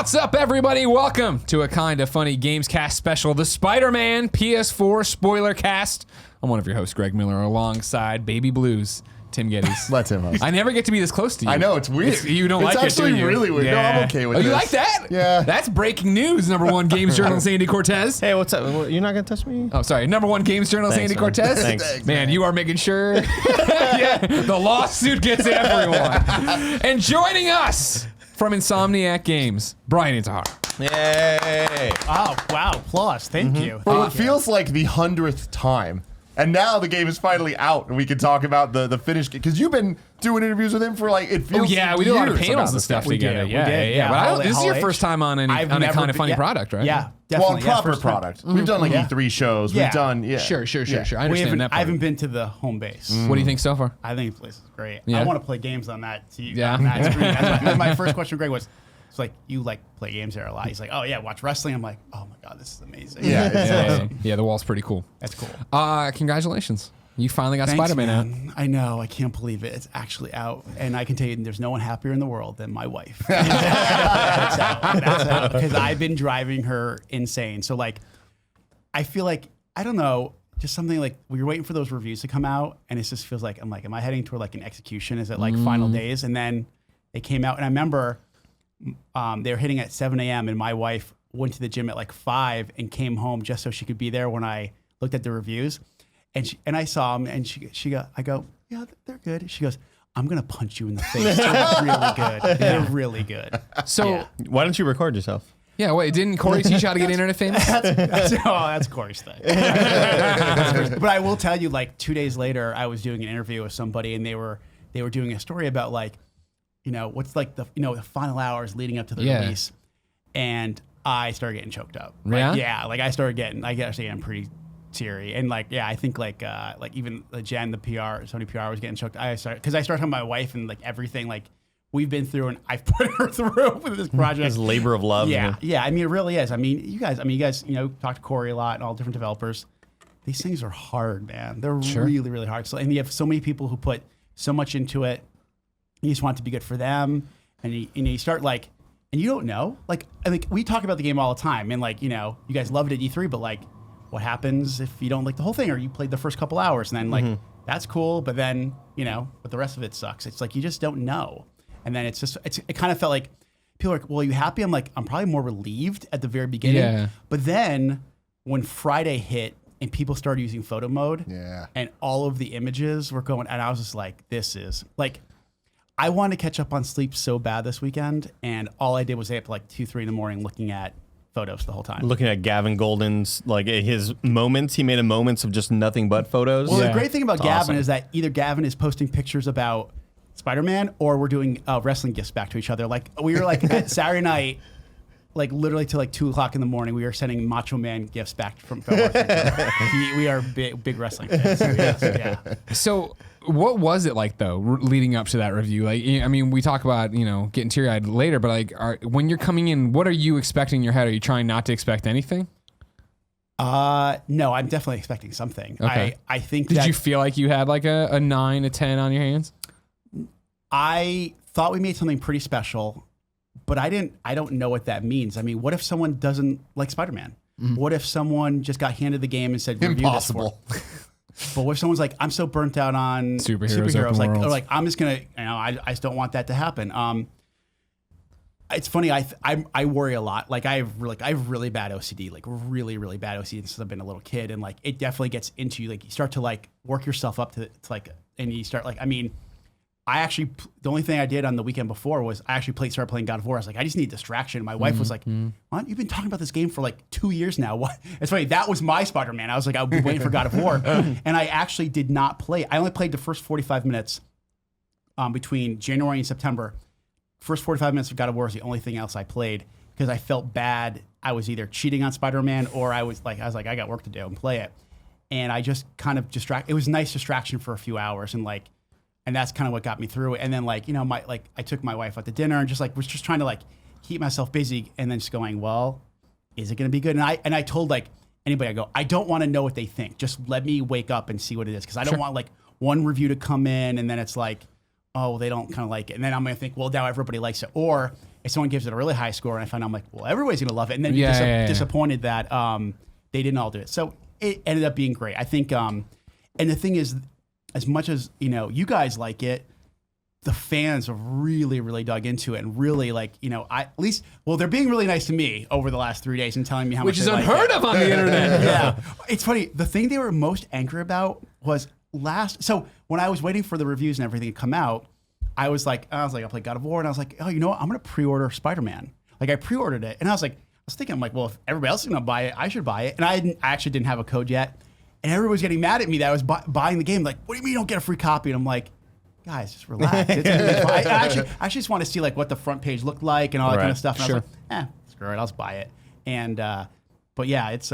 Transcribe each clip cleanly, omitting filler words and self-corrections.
What's up, everybody? Welcome to a kind of funny Gamescast special, the Spider-Man PS4 Spoilercast. I'm one of your hosts, Greg Miller, alongside Baby Blues, Tim Gettys. Let Tim host. I never get to be this close to you. I know, it's weird. You don't like it, do you? It's actually really weird. Yeah. No, I'm okay with it. this. You like that? Yeah. That's breaking news, number one games journalist Andy Cortez. Hey, what's up? You're not going to touch me? Oh, sorry. Number one games journalist Thanks, Andy man. Cortez. Thanks. Man, you are making sure. Yeah, the lawsuit gets everyone. And joining us from Insomniac Games, Bryan Intihar. Yay! Oh, wow. Applause. Thank you. For what feels like the 100th time. And now the game is finally out, and we can talk about the finished game. Because you've been doing interviews with him for like, it feels we do a lot of years panels about and this stuff game. together. We Yeah, did. yeah. But Hall- this is your Hall first time on a kind of funny product, right? Yeah, Well, definitely. proper first time. product. We've done like E3 shows. Yeah. We've done, yeah. Sure. I We understand that part. I haven't been to the home base. What do you think so far? I think the place is great. Yeah. I want to play games on that. Yeah. On that screen. That's my first question to Greg was, it's like, you like play games there a lot. He's like, oh yeah, watch wrestling. I'm like, oh my God, this is amazing. Yeah, it's awesome. Yeah, the wall's pretty cool. That's cool. Congratulations. You finally got Thanks, Spider-Man out. man. I know. I can't believe it. It's actually out. And I can tell you there's no one happier in the world than my wife. That's out. Because I've been driving her insane. So, like, I feel like, I don't know, just something like we were waiting for those reviews to come out. And it just feels like, I'm like, am I heading toward like an execution? Is it like final days? And then they came out. And I remember they were hitting at 7 a.m. And my wife went to the gym at like 5 and came home just so she could be there when I looked at the reviews. And I saw him, and I go, yeah, they're good. She goes, I'm gonna punch you in the face. They're really good. They're really good. So, Yeah. Why don't you record yourself? yeah, wait, didn't Corey teach you how to get internet famous? That's Corey's thing. But I will tell you, like 2 days later, I was doing an interview with somebody, and they were doing a story about like, what's like the final hours leading up to the release, and I started getting choked up. Like I started getting pretty teary, and like I think like even Jen, the PR, Sony PR was getting choked. I started talking to my wife and like everything like we've been through, and I've put her through with this project. It's labor of love. Yeah. I mean, it really is. I mean, you guys, talk to Corey a lot and all different developers. These things are hard, man. They're really, really hard. So, and you have so many people who put so much into it. You just want it to be good for them, and you start like, and you don't know. Like, I think we talk about the game all the time, and like, you guys loved it at E3, but like, what happens if you don't like the whole thing, or you played the first couple hours and then like that's cool, but then but the rest of it sucks. It's like you just don't know, and then it kind of felt like people are like, well, are you happy? I'm like, I'm probably more relieved at the very beginning, but then when Friday hit and people started using photo mode, and all of the images were going, and I was just like, this is like, I wanted to catch up on sleep so bad this weekend, and all I did was stay up like 2-3 in the morning looking at photos the whole time. Looking at Gavin Golden's, like his moments, he made moments of just nothing but photos. Well, the great thing about It's Gavin awesome. is that either Gavin is posting pictures about Spider-Man, or we're doing wrestling gifts back to each other. Like we were like at Saturday night, like literally till like 2 o'clock in the morning, we were sending Macho Man gifts back from we are big wrestling fans. So yes, yeah. So, what was it like though, leading up to that review? Like, I mean, we talk about getting teary-eyed later, but like, when you're coming in, what are you expecting in your head? Are you trying not to expect anything? No, I'm definitely expecting something. Okay. I think. Did you feel like you had like a 9, a 10 on your hands? I thought we made something pretty special, but I don't know what that means. I mean, what if someone doesn't like Spider-Man? What if someone just got handed the game and said, review this for Impossible. But what if someone's like, I'm so burnt out on Superheroes, open like, worlds. or like, I'm just gonna, I just don't want that to happen. It's funny. I worry a lot. Like I have really bad OCD, like really, really bad OCD since I've been a little kid, and like it definitely gets into you. Like you start to like work yourself up to like, and you start like, I mean, the only thing I did on the weekend before was I actually started playing God of War. I was like, I just need distraction. My wife was like, what? You've been talking about this game for like 2 years now. What? It's funny. That was my Spider-Man. I was like, I've been waiting for God of War. And I actually did not play. I only played the first 45 minutes between January and September. First 45 minutes of God of War is the only thing else I played because I felt bad. I was either cheating on Spider-Man or I was like, I got work to do and play it. And I just kind of it was a nice distraction for a few hours. And that's kind of what got me through it. And then I took my wife out to dinner and was just trying to like keep myself busy and then just going, well, is it going to be good? And I told like anybody, I go, I don't want to know what they think. Just let me wake up and see what it is. Cause I don't want like one review to come in and then it's like, oh, they don't kind of like it. And then I'm going to think, well, now everybody likes it. Or if someone gives it a really high score and I find out, I'm like, well, everybody's gonna love it, and then be disappointed that they didn't all do it. So it ended up being great. I think, and the thing is, as much as you guys like it, the fans have really, really dug into it and really they're being really nice to me over the last 3 days and telling me how much which is unheard of on the internet. Yeah, it's funny. The thing they were most angry about was so when I was waiting for the reviews and everything to come out, I was like, I'll play God of War, and I was like, oh, you know what? I'm gonna pre-order Spider-Man. Like I pre-ordered it, and I was thinking, I'm like, well, if everybody else is gonna buy it, I should buy it. And I actually didn't have a code yet, and everybody was getting mad at me that I was buying the game. Like, what do you mean you don't get a free copy? And I'm like, guys, just relax. I actually just want to see like what the front page looked like and all that kind of stuff. And I was like, screw it, I'll just buy it. And but yeah, it's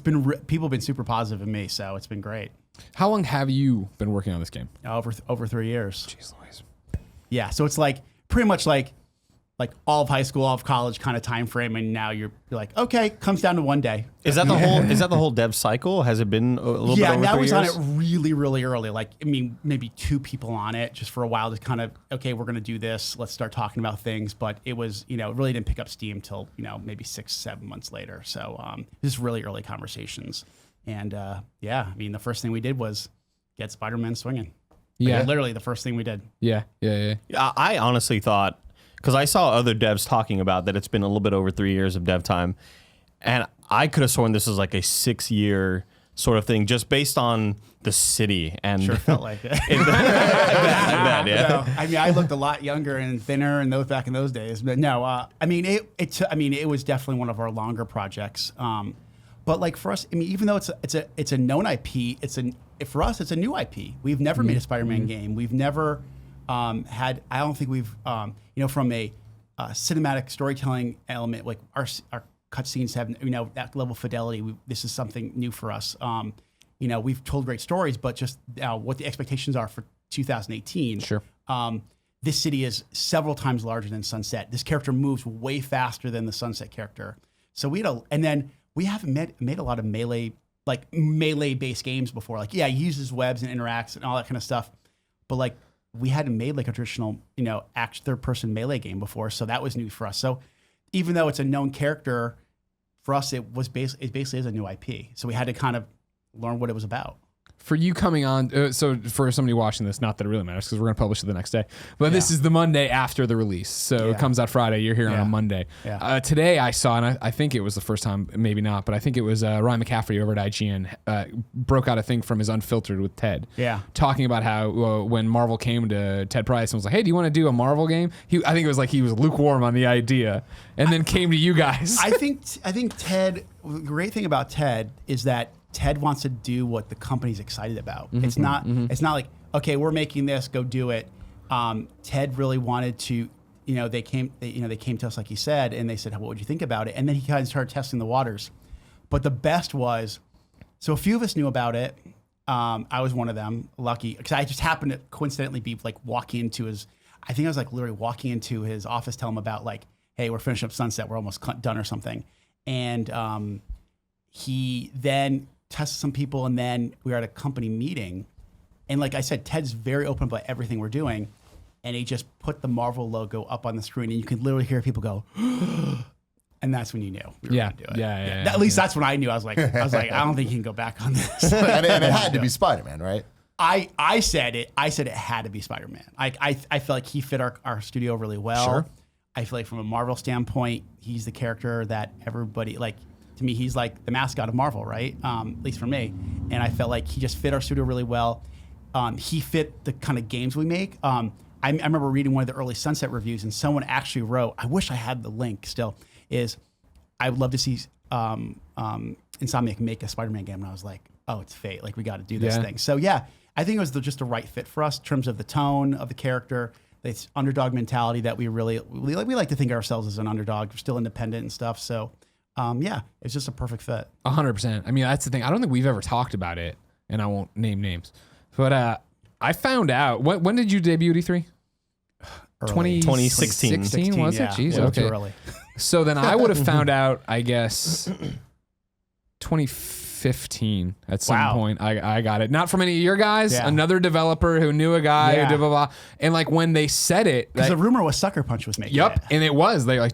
been people have been super positive in me, so it's been great. How long have you been working on this game? Over 3 years. Jeez Louise. Yeah, so it's like pretty much like all of high school, all of college kind of time frame, and now you're like, okay, comes down to one day. Is that the whole dev cycle? Has it been a little bit over 3 years? Yeah, now he's on it really, really early. Like, I mean, maybe 2 people on it just for a while to kind of, okay, we're going to do this. Let's start talking about things. But it was, it really didn't pick up steam till, maybe 6-7 months later. So just really early conversations. And yeah, I mean, the first thing we did was get Spider-Man swinging. Yeah. Like, literally the first thing we did. Yeah. I honestly thought, because I saw other devs talking about that it's been a little bit over 3 years of dev time, and I could have sworn this was like a 6-year sort of thing, just based on the city. And sure felt like it. Yeah. No, I mean, I looked a lot younger and thinner and those back in those days. But no, I mean, it was definitely one of our longer projects. But like for us, I mean, even though it's a known IP, for us it's a new IP. We've never made a Spider-Man game. We've never had. I don't think we've from a cinematic storytelling element, like our cutscenes have that level of fidelity. This is something new for us. We've told great stories, but just what the expectations are for 2018. Sure. This city is several times larger than Sunset. This character moves way faster than the Sunset character. So we haven't made a lot of melee-based games before. Like, yeah, he uses webs and interacts and all that kind of stuff, but like we hadn't made like a traditional, third-person melee game before, so that was new for us. So even though it's a known character, for us it basically is a new IP. So we had to kind of learn what it was about. For you coming on, so for somebody watching this, not that it really matters because we're going to publish it the next day, but this is the Monday after the release. So it comes out Friday. You're here on a Monday. Yeah. Today I saw, and I think it was the first time, maybe not, but I think it was Ryan McCaffrey over at IGN broke out a thing from his Unfiltered with Ted. Yeah. Talking about how when Marvel came to Ted Price and was like, hey, do you want to do a Marvel game? I think it was like he was lukewarm on the idea and then came to you guys. I think Ted, the great thing about Ted is that Ted wants to do what the company's excited about. Mm-hmm, it's not like, okay, we're making this, go do it. Ted really wanted to, they came to us like he said, and they said, what would you think about it? And then he kind of started testing the waters. But the best was, so a few of us knew about it. I was one of them, lucky, because I just happened to coincidentally be like walking into his office, tell him about like, hey, we're finishing up Sunset, we're almost done or something. And he then tested some people, and then we were at a company meeting, and like I said, Ted's very open about everything we're doing, and he just put the Marvel logo up on the screen, and you could literally hear people go, and that's when you knew we were gonna do it. At least that's when I knew. I was like, I don't think he can go back on this. and it had to be Spider-Man, right? I said it had to be Spider-Man. I feel like he fit our studio really well. Sure. I feel like from a Marvel standpoint, he's the character that everybody like. To me, he's like the mascot of Marvel, right? At least for me. And I felt like he just fit our studio really well. He fit the kind of games we make. I remember reading one of the early Sunset reviews, and someone actually wrote, I wish I had the link still, is I would love to see Insomniac make a Spider-Man game. And I was like, oh, it's fate. Like, we got to do this thing. So, yeah, I think it was just the right fit for us in terms of the tone of the character, this underdog mentality that we like to think of ourselves as an underdog. We're still independent and stuff. So, it's just a perfect fit. 100%. I mean, that's the thing. I don't think we've ever talked about it, and I won't name names. But I found out. When did you debut at E3? 2016. 16, was it? Jeez, okay. Too early. So then I would have found out, I guess, 2015 2015 at some point. I got it. Not from any of your guys, another developer who knew a guy who did blah, blah. And like when they said it. Because the rumor was Sucker Punch was making it. And it was. They like,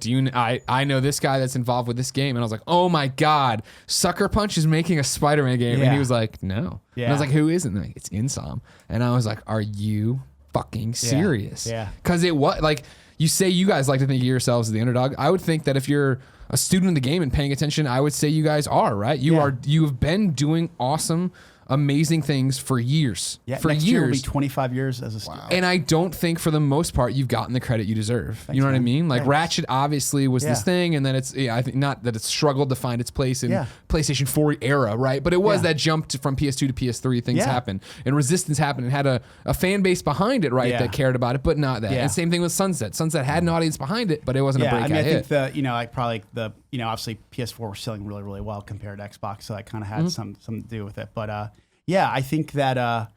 I know this guy that's involved with this game. And I was like, oh my God, Sucker Punch is making a Spider-Man game. Yeah. And he was like, no. Yeah. And I was like, who isn't? Like, it's Insom. And I was like, are you fucking serious? Yeah. Because it was like, you say you guys like to think of yourselves as the underdog. I would think that if you're a student of the game and paying attention, I would say you guys are, right? You have been doing awesome, amazing things for years. Yeah, for next year will be 25 years as a student. And I don't think for the most part you've gotten the credit you deserve. Thanks, you know what I mean? Like Ratchet obviously was this thing, and then it's I think not that it's struggled to find its place in PlayStation 4 era, right? But it was that jump from PS2 to PS3. Things happened, and Resistance happened, and had a fan base behind it, right? That cared about it, but not that. And same thing with Sunset. Sunset had an audience behind it, but it wasn't a breakout hit. I think obviously PS4 was selling really, really well compared to Xbox, so that kind of had something to do with it. But I think that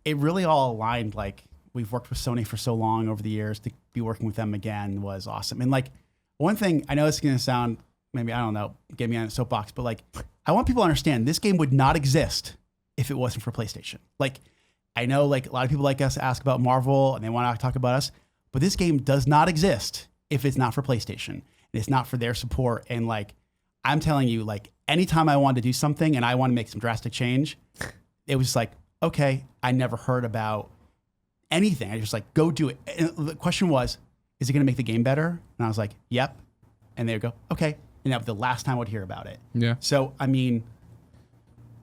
it really all aligned. Like, we've worked with Sony for so long over the years, to be working with them again was awesome. And like, one thing, I know it's going to sound, maybe, I don't know, get me on a soapbox, but like, I want people to understand this game would not exist if it wasn't for PlayStation. Like, I know like a lot of people like us ask about Marvel and they want to talk about us, but this game does not exist if it's not for PlayStation and it's not for their support. And like, I'm telling you, like, anytime I wanted to do something and I want to make some drastic change, it was like, okay, I never heard about anything. I just like, go do it. And the question was, is it going to make the game better? And I was like, yep. And they would go, okay. And that was the last time I would hear about it. Yeah. So, I mean,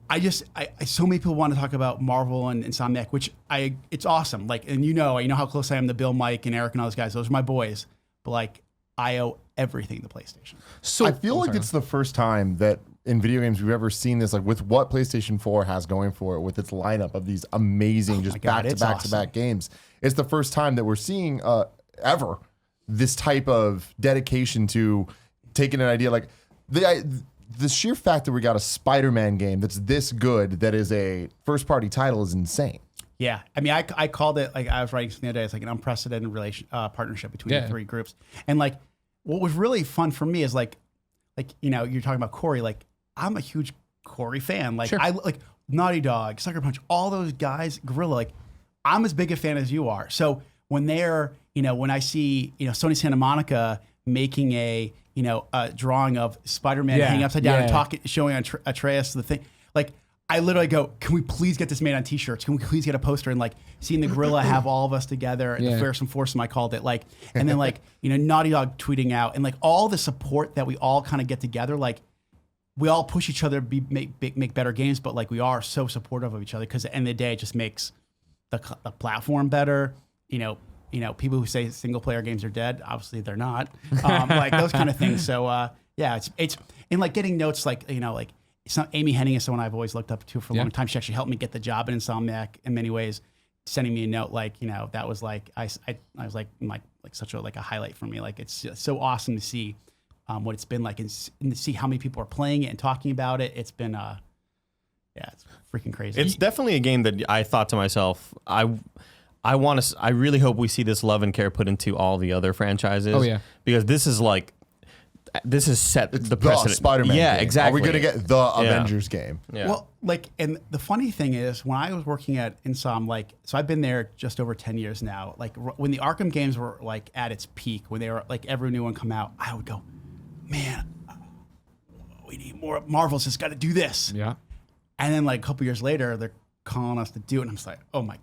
I so many people want to talk about Marvel and Insomniac, which it's awesome. Like, and you know how close I am to Bill, Mike, and Eric and all those guys. Those are my boys. But like, I owe everything to PlayStation. So I feel like it's the first time that in video games we've ever seen this, like with what PlayStation 4 has going for it, with its lineup of these amazing back-to-back games. It's the first time that we're seeing ever this type of dedication to taking an idea like the sheer fact that we got a Spider-Man game that's this good, that is a first-party title, is insane. Yeah, I mean, I called it, like I was writing something the other day, it's like an unprecedented partnership between the three groups. And like, what was really fun for me is like you're talking about Corey. Like, I'm a huge Corey fan. Like, I like Naughty Dog, Sucker Punch, all those guys, Guerrilla. Like, I'm as big a fan as you are. So when they're, when I see, Sony Santa Monica making a drawing of Spider-Man hanging upside down and showing Atreus the thing, like, I literally go, can we please get this made on t-shirts? Can we please get a poster? And like, seeing the Guerrilla have all of us together, and the Fearsome Foursome, I called it, like, and then like, Naughty Dog tweeting out, and like all the support that we all kind of get together, like, we all push each other to make better games, but like, we are so supportive of each other, because at the end of the day, it just makes the platform better. People who say single player games are dead, obviously they're not, like those kind of things. So it's and like getting notes, like, Amy Henning is someone I've always looked up to for a long time. She actually helped me get the job at Insomniac in many ways, sending me a note, like, that was like, I was like such a highlight for me. Like, it's so awesome to see what it's been like, and to see how many people are playing it and talking about it. It's been it's freaking crazy. It's definitely a game that I thought to myself, I really hope we see this love and care put into all the other franchises. Oh yeah, because this is set the precedent. Spider-Man game. Exactly. Are we going to get the Avengers game? Yeah. Well, like, and the funny thing is, when I was working at Insom, like, so I've been there just over 10 years now. Like, when the Arkham games were like at its peak, when they were like every new one come out, I would go, man, we need more. Marvel's just got to do this. Yeah. And then like a couple years later, they're calling us to do it, and I'm just like, oh my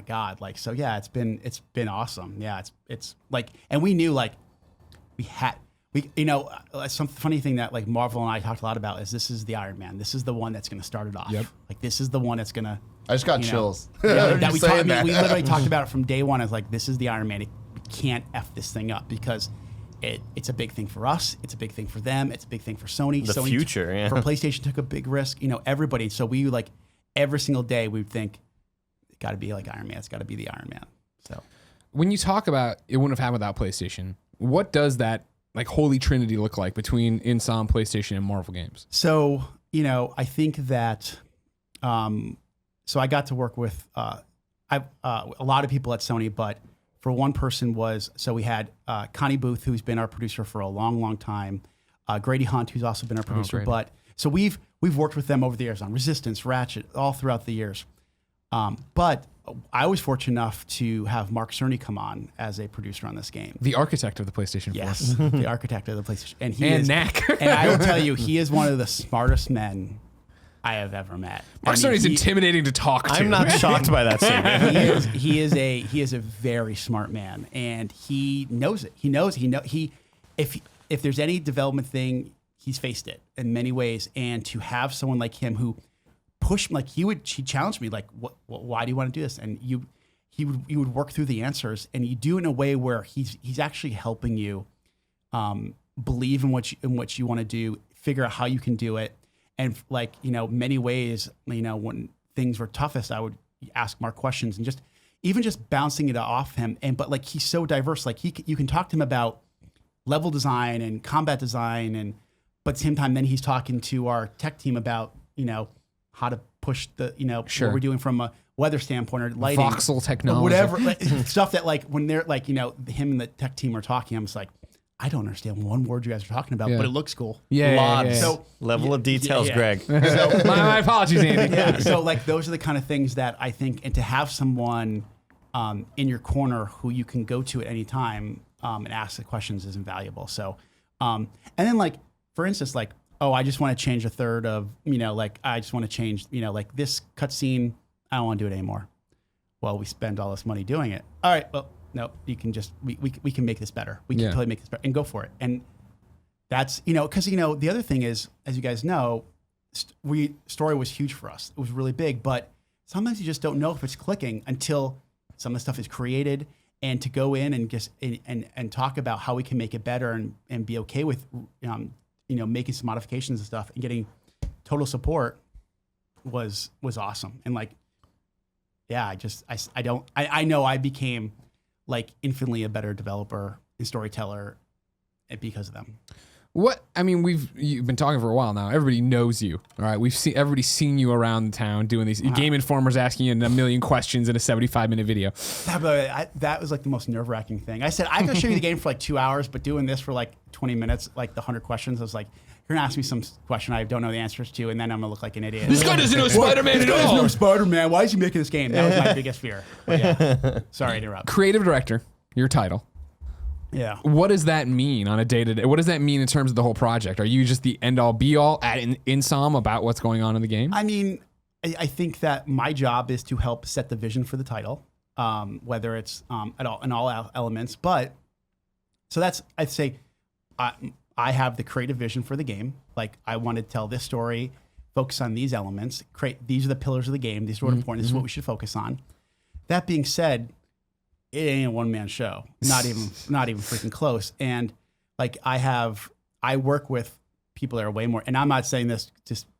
god, like, so yeah, it's been awesome. Yeah, it's like, and we knew, like, some funny thing that like Marvel and I talked a lot about is, this is the Iron Man. This is the one that's going to start it off. Yep. Like, this is the one that's going to. I just got chills. We literally talked about it from day one as like, this is the Iron Man. We can't F this thing up, because it's a big thing for us. It's a big thing for them. It's a big thing for Sony. The future, yeah. For PlayStation took a big risk. Everybody. So we like every single day we would think, it got to be like Iron Man. It's got to be the Iron Man. So when you talk about it wouldn't have happened without PlayStation, what does that like holy trinity look like between Insom, PlayStation, and Marvel games? So, I think that, so I got to work with a lot of people at Sony, but for one person we had Connie Booth, who's been our producer for a long, long time, Grady Hunt, who's also been our producer, but So we've worked with them over the years on Resistance, Ratchet, all throughout the years. But I was fortunate enough to have Mark Cerny come on as a producer on this game. The architect of the PlayStation 4. Yes, the architect of the PlayStation. And Knack. And I will tell you, he is one of the smartest men I have ever met. Mark Cerny's intimidating to talk to. I'm not shocked by that statement. He is a very smart man, and he knows it. If there's any development thing, he's faced it in many ways. And to have someone like him who pushed, like he challenged me, like, why do you want to do this? And he would work through the answers, and you do it in a way where he's actually helping you believe in what you want to do, figure out how you can do it. And like, many ways, when things were toughest, I would ask Mark questions and just bouncing it off him. But like, he's so diverse. Like you can talk to him about level design and combat design, but at the same time, then he's talking to our tech team about, how to push the, Sure. what we're doing from a weather standpoint or lighting. Voxel technology. Whatever. Stuff that like, when they're like, him and the tech team are talking, I'm just like, I don't understand one word you guys are talking about, but it looks cool. Yeah. So level of details, Greg. So, my apologies, Andy. Yeah. So like, those are the kind of things that I think, and to have someone in your corner who you can go to at any time and ask the questions is invaluable. So, and then like, for instance, like, I just want to change a third of, I just want to change, like this cutscene, I don't want to do it anymore. Well, we spend all this money doing it. All right, well, no, you can just, we can make this better. We can totally make this better and go for it. And that's, because, the other thing is, as you guys know, story was huge for us. It was really big, but sometimes you just don't know if it's clicking until some of the stuff is created, and to go in and just, and talk about how we can make it better and be okay with, making some modifications and stuff and getting total support was awesome. And like, yeah, I know I became like infinitely a better developer and storyteller because of them. You've been talking for a while now. Everybody knows you. All right. Everybody's seen you around town doing these. Game Informer's asking you a million questions in a 75-minute video. That was like the most nerve-wracking thing. I said, I could show you the game for like 2 hours, but doing this for like 20 minutes, like the 100 questions, I was like, you're gonna ask me some question I don't know the answers to, and then I'm gonna look like an idiot. This guy doesn't know Spider-Man at all. This guy doesn't know Spider-Man. Why is he making this game? That was my biggest fear. But yeah. Sorry to interrupt. Creative director, your title. Yeah. What does that mean on a day-to-day? What does that mean in terms of the whole project? Are you just the end-all, be-all at InSom about what's going on in the game? I mean, I think that my job is to help set the vision for the title, whether it's in all elements. But so that's, I'd say, I have the creative vision for the game. Like, I want to tell this story, focus on these elements, these are the pillars of the game. These are what important. This is what we should focus on. That being said, it ain't a one-man show, not even freaking close. And like, I work with people that are way more, and I'm not saying this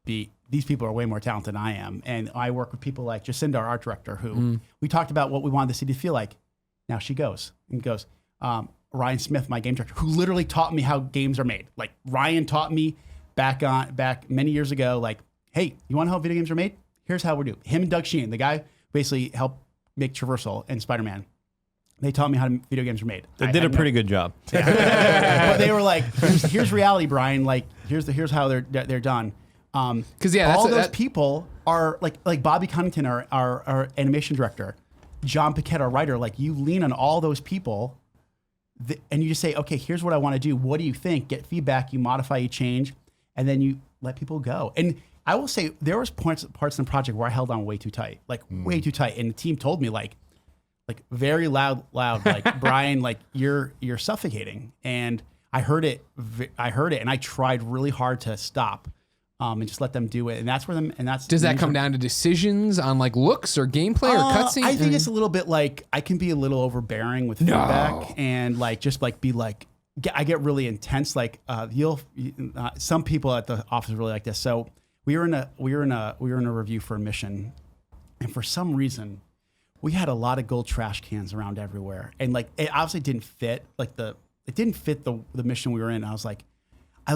these people are way more talented than I am. And I work with people like Jacinda, our art director, who we talked about what we wanted the city to feel like. Now she goes. Ryan Smith, my game director, who literally taught me how games are made. Like, Ryan taught me back many years ago, like, hey, you want to know how video games are made? Here's how we do. Him and Doug Sheehan, the guy who basically helped make Traversal and Spider-Man. They taught me how video games are made. They did a pretty good job. But they were like, here's reality, Brian. Like, here's how they're done. Because all those people are like Bobby Cunnington, our animation director, John Paquette, our writer. Like, you lean on all those people, and you just say, okay, here's what I want to do. What do you think? Get feedback. You modify, you change, and then you let people go. And I will say, there was parts in the project where I held on way too tight, way too tight. And the team told me like very loud, like, Brian, like, you're suffocating. And I heard it, and I tried really hard to stop, and just let them do it. And that's where does that come down to decisions on like looks or gameplay or cutscenes? I think it's a little bit like, I can be a little overbearing with feedback, and like, just like be like, I get really intense. Like, some people at the office really like this. So we were in a review for a mission, and for some reason, we had a lot of gold trash cans around everywhere, and like, it obviously didn't fit. Like, it didn't fit the mission we were in. And I was like, I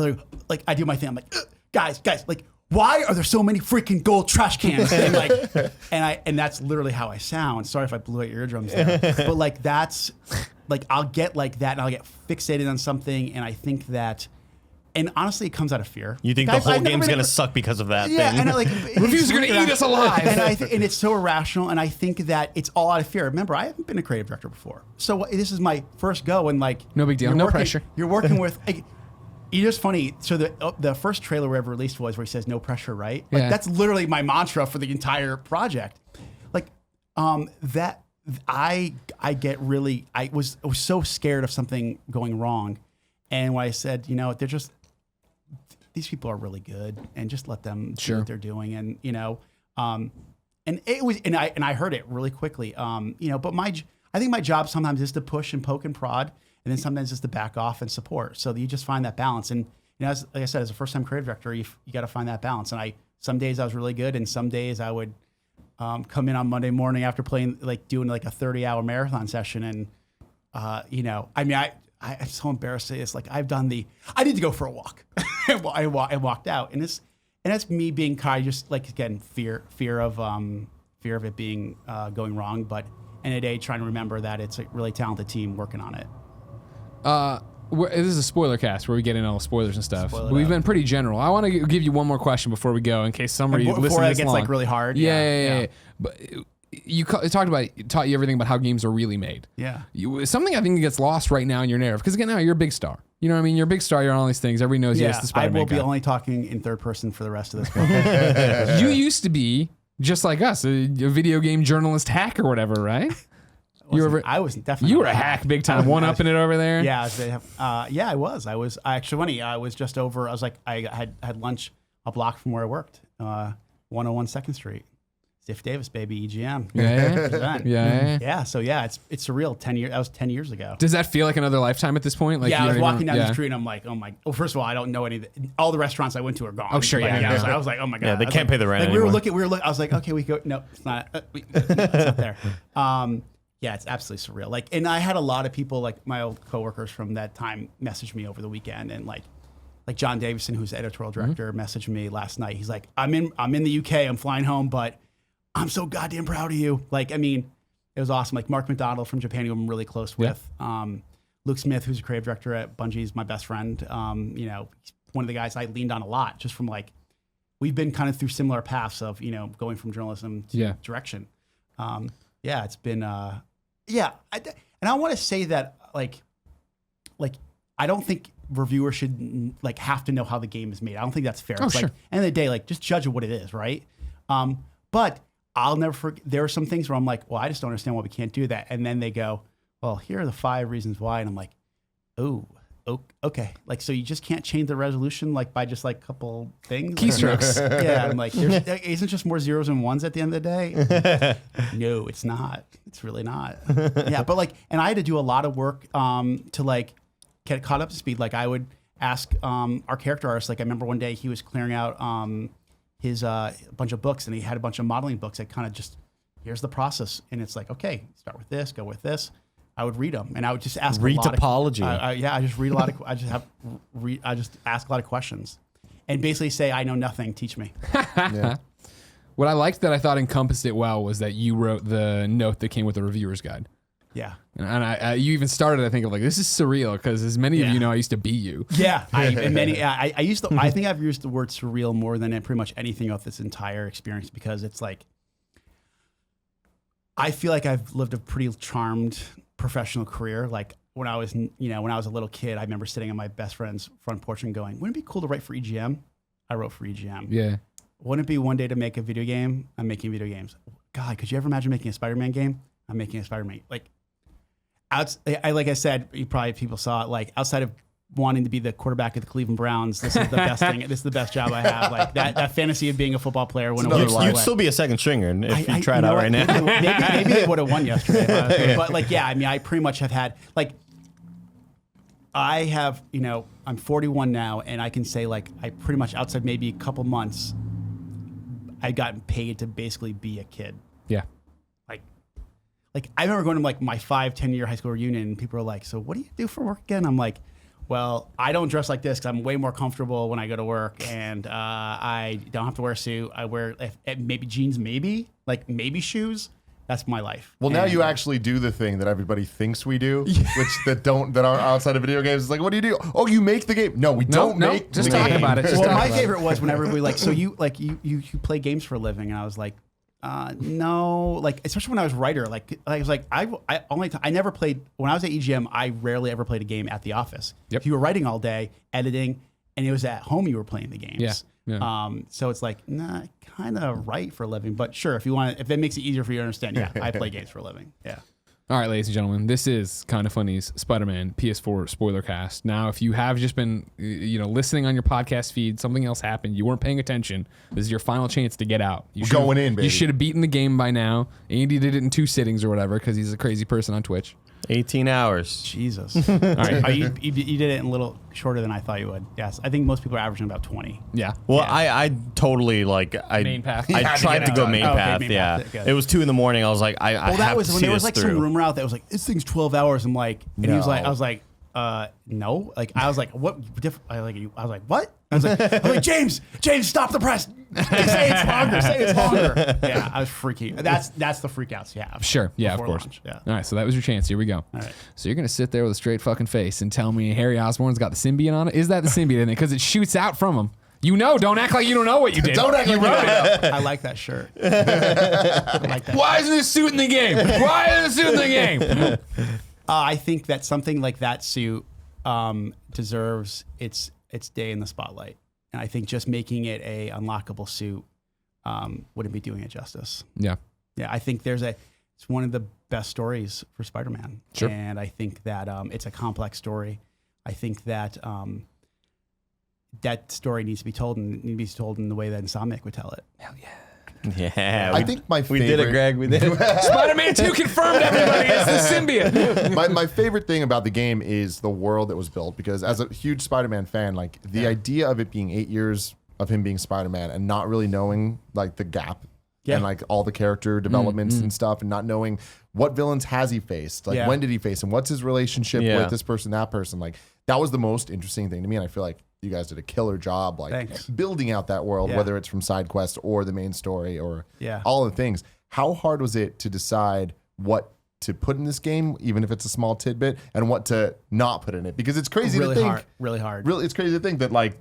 do my thing. I'm like, guys, like, why are there so many freaking gold trash cans? And like, and that's literally how I sound. Sorry if I blew out your eardrums there, but like, that's like, I'll get like that, and I'll get fixated on something, and I think that And honestly, it comes out of fear. You think the whole game's going to suck because of that thing. And reviews are going to eat us alive. And it's so irrational. And I think that it's all out of fear. Remember, I haven't been a creative director before. So this is my first go. And like, no big deal. No pressure. You're working with, it's just funny. So the first trailer we ever released was where he says, no pressure, right? Like, that's literally my mantra for the entire project. Like, that I get really, I was so scared of something going wrong. And when I said, they're just, these people are really good, and just let them do what they're doing. And, and it was, and I heard it really quickly. But I think my job sometimes is to push and poke and prod, and then sometimes is to back off and support. So you just find that balance. And, like I said, as a first time creative director, you got to find that balance. And some days I was really good, and some days I would come in on Monday morning after doing like a 30-hour marathon session. And, I'm so embarrassed to say this. Like I need to go for a walk. I walked out, and that's me being kind of just like, again, fear of it being going wrong. But end of the day, trying to remember that it's a really talented team working on it. This is a spoiler cast where we get in all the spoilers and stuff. We've been pretty general. I want to give you one more question before we go, in case somebody listening before it gets like really hard. Yeah. But you taught you everything about how games are really made. Yeah. Something I think gets lost right now in your narrative, because again, now you're a big star. You know what I mean? You're a big star. You're on all these things. Everybody knows yes, the Spider-Man I will be guy. only talking in third person for the rest of this. You used to be just like us, a video game journalist hack or whatever, right? I was definitely. You were a hack big time, one-upping it over there. Yeah, I was. I was actually funny. I was just over. I was like, I had lunch a block from where I worked, 101 2nd Street. Ziff Davis, baby, EGM. Yeah. So it's surreal. 10 years. That was 10 years ago. Does that feel like another lifetime at this point? Like, I was walking down the street and I'm like, oh my. Well, first of all, I don't know any. All the restaurants I went to are gone. Oh sure, I was like, oh my god. Yeah, they can't pay the rent. Like, anymore. We were looking. I was like, okay, we go. No, it's not. It's not there. Yeah, it's absolutely surreal. Like, and I had a lot of people, like my old coworkers from that time, message me over the weekend, and like John Davison, who's the editorial director, messaged me last night. He's like, I'm in the UK. I'm flying home, but I'm so goddamn proud of you. Like, I mean, it was awesome. Like Mark McDonald from Japan, who I'm really close with. Luke Smith, who's a creative director at Bungie, is my best friend. He's one of the guys I leaned on a lot, just from like, we've been kind of through similar paths of, going from journalism to direction. It's been, and I want to say that like I don't think reviewers should like have to know how the game is made. I don't think that's fair. It's like, end of the day, like just judge what it is, right? But I'll never forget. There are some things where I'm like, well, I just don't understand why we can't do that. And then they go, well, here are the 5 reasons why. And I'm like, oh, okay. Like, so you just can't change the resolution like by just like a couple things? Keystrokes. I'm like, isn't just more zeros and ones at the end of the day? No, it's not. It's really not. Yeah, but like, and I had to do a lot of work to like get caught up to speed. Like I would ask our character artist, like I remember one day he was clearing out his bunch of books, and he had a bunch of modeling books that kind of just, here's the process. And it's like, okay, start with this, go with this. I would read them, and I would just ask read a lot topology. I just read a lot of. I just ask a lot of questions, and basically say, "I know nothing. Teach me." What I liked that I thought encompassed it well was that you wrote the note that came with the reviewer's guide. Yeah, and you even started, I think, of like, this is surreal because as many of you know, I used to be you. Yeah, I used to. I think I've used the word surreal more than pretty much anything of this entire experience, because it's like, I feel like I've lived a pretty charmed professional career. Like when I was a little kid, I remember sitting on my best friend's front porch and going, wouldn't it be cool to write for EGM? I wrote for EGM. Yeah. Wouldn't it be one day to make a video game? I'm making video games. God, could you ever imagine making a Spider-Man game? I'm making a Spider-Man. Like, like I said, people saw it, like outside of wanting to be the quarterback of the Cleveland Browns, this is the best thing. This is the best job I have. Like that fantasy of being a football player. You'd still be a second stringer if you tried out right now. Maybe they would have won yesterday. But like, yeah, I mean, I pretty much have had like, I have, I'm 41 now, and I can say like, I pretty much outside maybe a couple months, I gotten paid to basically be a kid. Yeah. Like I remember going to like my 5-10 year high school reunion, and people are like, so what do you do for work again? I'm like, well, I don't dress like this because I'm way more comfortable when I go to work, and I don't have to wear a suit. I wear maybe jeans, maybe shoes, That's my life. Well, now you actually do the thing that everybody thinks we do, that are outside of video games. It's like, what do you do? Oh, you make the game. No, we don't make. Just talk about it. Well, my favorite was whenever we so you play games for a living, and I was like, no, like especially when I was a writer, I was like I never played when I was at EGM. I rarely ever played a game at the office. Yep. You were writing all day, editing, and it was at home you were playing the games. Yeah. So it's like, nah, kind of write for a living, but sure, if that makes it easier for you to understand, yeah, I play games for a living. Yeah. All right, ladies and gentlemen, this is Kinda Funny's Spider-Man PS4 Spoilercast. Now, if you have just been, listening on your podcast feed, something else happened, you weren't paying attention, this is your final chance to get out. We're going in, baby. You should have beaten the game by now. Andy did it in 2 sittings or whatever because he's a crazy person on Twitch. 18 hours. Jesus. All right. You did it in a little shorter than I thought you would. Yes. I think most people are averaging about 20. Yeah. Well, I totally main path. I tried to go main path. Main yeah. path. It was 2 a.m. I was like, I have that was to when see there was this like through. some rumor out that was like, this thing's 12 hours. I'm like, and he was like, I was like, no. Like, I was like, what? I was like, what? I was like, James, stop the press. Say it's longer. Yeah, I was freaking. That's the freakouts you have. Sure. Yeah, of course. Launch. Yeah. All right, so that was your chance. Here we go. All right. So you're going to sit there with a straight fucking face and tell me Harry Osborn's got the symbiote on it? Is that the symbiote in it? Because it shoots out from him. Don't act like you don't know what you did. Don't act like you wrote it. I like that shirt. I like that. Why isn't this suit in the game? Why isn't this suit in the game? I think that something like that suit deserves its day in the spotlight. And I think just making it a unlockable suit wouldn't be doing it justice. Yeah. Yeah, I think it's one of the best stories for Spider-Man. Sure. And I think that it's a complex story. I think that that story needs to be told, and it needs to be told in the way that Insomniac would tell it. Hell yeah. Yeah. I think my favorite... We did it, Greg. We did it. Spider-Man 2 confirmed, everybody. It's the symbiote. My favorite thing about the game is the world that was built, because as a huge Spider-Man fan, like the idea of it being 8 years of him being Spider-Man and not really knowing like the gap and like all the character developments and stuff, and not knowing what villains has he faced, like when did he face him, what's his relationship with this person, that person, like that was the most interesting thing to me. And I feel like you guys did a killer job, like building out that world, whether it's from side quests or the main story or all of the things. How hard was it to decide what to put in this game, even if it's a small tidbit, and what to not put in it? Because it's crazy to think, really hard. It's crazy to think that like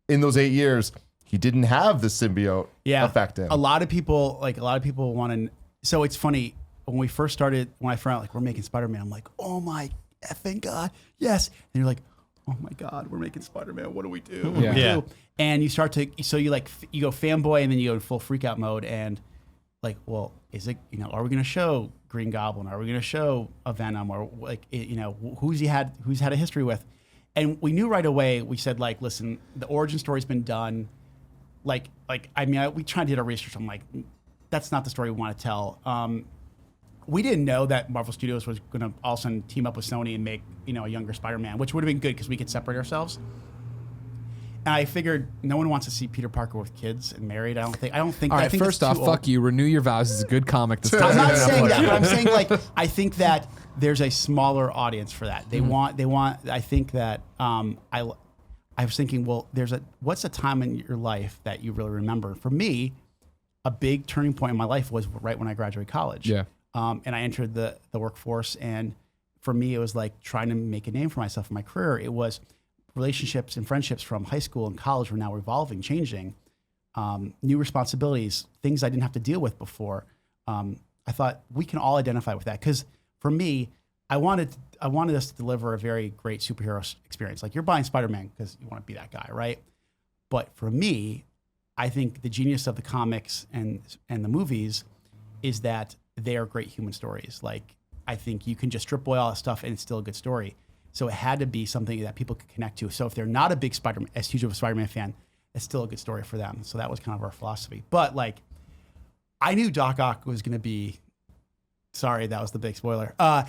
in those 8 years, he didn't have the symbiote affect him. A lot of people want to. So it's funny when I found out like we're making Spider-Man, I'm like, oh my effing god, yes. And you're like, oh my god, we're making Spider-Man. What do we do? What do we do? And you start to, so you go fanboy, and then you go in full freak out mode, and like, well, is it, are we going to show Green Goblin? Are we going to show a Venom? Or like, who's he had a history with? And we knew right away. We said like, listen, the origin story's been done. We tried to do our research. I'm like, that's not the story we want to tell. We didn't know that Marvel Studios was going to all of a sudden team up with Sony and make, a younger Spider-Man, which would have been good because we could separate ourselves. And I figured no one wants to see Peter Parker with kids and married. I don't think. All right, first off, fuck you. Renew Your Vows is a good comic. I'm not saying that, but I'm saying like I think that there's a smaller audience for that. They want. I think that I was thinking, well, what's a time in your life that you really remember? For me, a big turning point in my life was right when I graduated college. Yeah. And I entered the workforce, and for me, it was like trying to make a name for myself in my career. It was relationships and friendships from high school and college were now evolving, changing, new responsibilities, things I didn't have to deal with before. I thought we can all identify with that, because for me, I wanted us to deliver a very great superhero experience. Like, you're buying Spider-Man because you want to be that guy, right? But for me, I think the genius of the comics and the movies is that they are great human stories. Like, I think you can just strip away all that stuff and it's still a good story. So it had to be something that people could connect to. So if they're not a big as huge of a Spider-Man fan, it's still a good story for them. So that was kind of our philosophy. But like, I knew Doc Ock was going to be, sorry, that was the big spoiler. I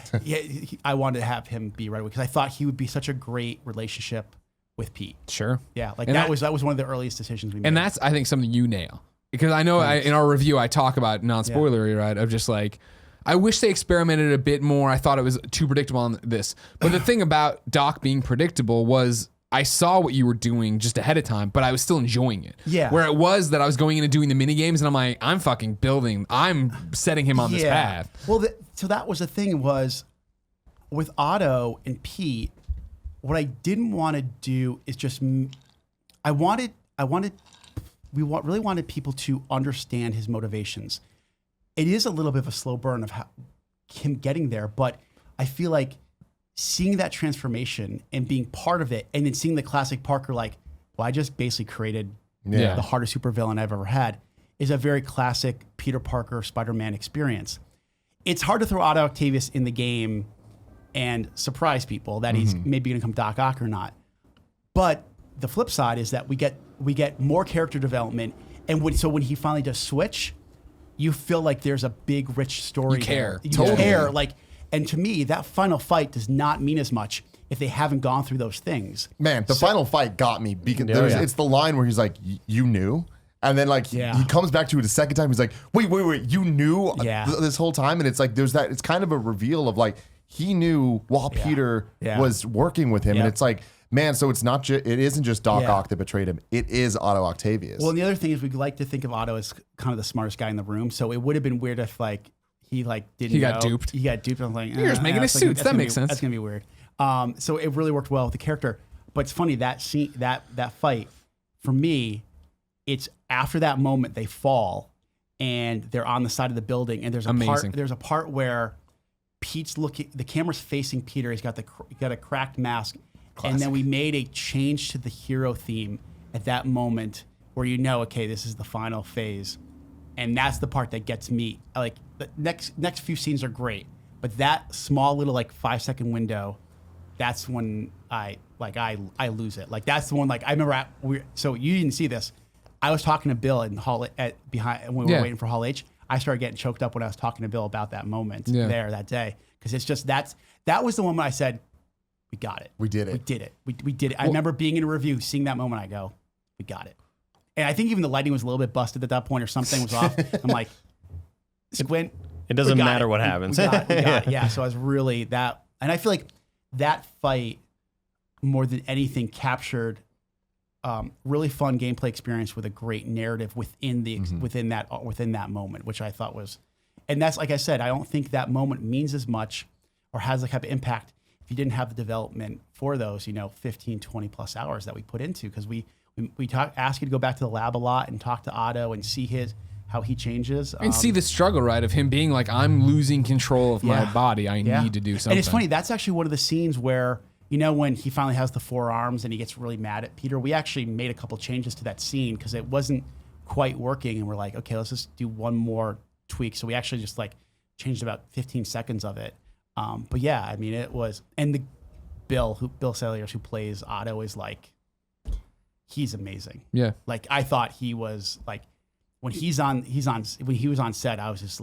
wanted to have him be right away because I thought he would be such a great relationship with Pete. Sure. Yeah. Like, that was one of the earliest decisions we made. And that's, I think, something you nail. Because I know in our review, I talk about non-spoilery, right? Of just like, I wish they experimented a bit more. I thought it was too predictable on this. But the thing about Doc being predictable was I saw what you were doing just ahead of time, but I was still enjoying it. Yeah. Where it was that I was going in and doing the mini games, and I'm like, I'm fucking building. I'm setting him on this path. Well, so that was the thing was with Otto and Pete. What I didn't want to do is just. We really wanted people to understand his motivations. It is a little bit of a slow burn of him getting there, but I feel like seeing that transformation and being part of it, and then seeing the classic Parker like, well, I just basically created the hardest supervillain I've ever had, is a very classic Peter Parker Spider-Man experience. It's hard to throw Otto Octavius in the game and surprise people that he's maybe going to come Doc Ock or not. But the flip side is that we get more character development, and when he finally does switch, you feel like there's a big, rich story. You care. You care. Like, and to me, that final fight does not mean as much if they haven't gone through those things. Man, the final fight got me because it's the line where he's like, "You knew," and then like he comes back to it a second time. He's like, "Wait, you knew this whole time?" And it's like there's that. It's kind of a reveal of like he knew while Peter was working with him, and it's like. Man, so it's not it isn't just Doc Ock that betrayed him. It is Otto Octavius. Well, and the other thing is we like to think of Otto as kind of the smartest guy in the room. So it would have been weird if he didn't. Got duped. He got duped. I'm like, you're just making his suits. That makes sense. That's gonna be weird. So it really worked well with the character. But it's funny that scene, that fight, for me, it's after that moment they fall and they're on the side of the building and there's a part where Pete's looking. The camera's facing Peter. He's got a cracked mask. Classic. And then we made a change to the hero theme at that moment where okay, this is the final phase. And that's the part that gets me. Like, the next few scenes are great, but that small little 5-second window, that's when I lose it. Like, that's the one, I remember so you didn't see this. I was talking to Bill in Hall when we were waiting for Hall H. I started getting choked up when I was talking to Bill about that moment there that day. Because it's just that was the moment I said, we got it. We did it. We did it. We did it. I remember being in a review, seeing that moment. I go, we got it. And I think even the lighting was a little bit busted at that point, or something was off. I'm like, Squint. It doesn't matter what happens. We got it. Yeah. So I was really that, and I feel like that fight more than anything captured really fun gameplay experience with a great narrative within that moment, which I thought was, and that's like I said, I don't think that moment means as much or has the type of impact you didn't have the development for those, 15, 20 plus hours that we put into, because we ask you to go back to the lab a lot and talk to Otto and see how he changes. And see the struggle, right, of him being like, I'm losing control of my body. I need to do something. And it's funny, that's actually one of the scenes where, when he finally has the 4 arms and he gets really mad at Peter, we actually made a couple changes to that scene because it wasn't quite working. And we're like, okay, let's just do one more tweak. So we actually just changed about 15 seconds of it. But yeah, I mean, it was, and the Bill Sellers, who plays Otto, is he's amazing. Yeah. I thought he was when he was on set, I was just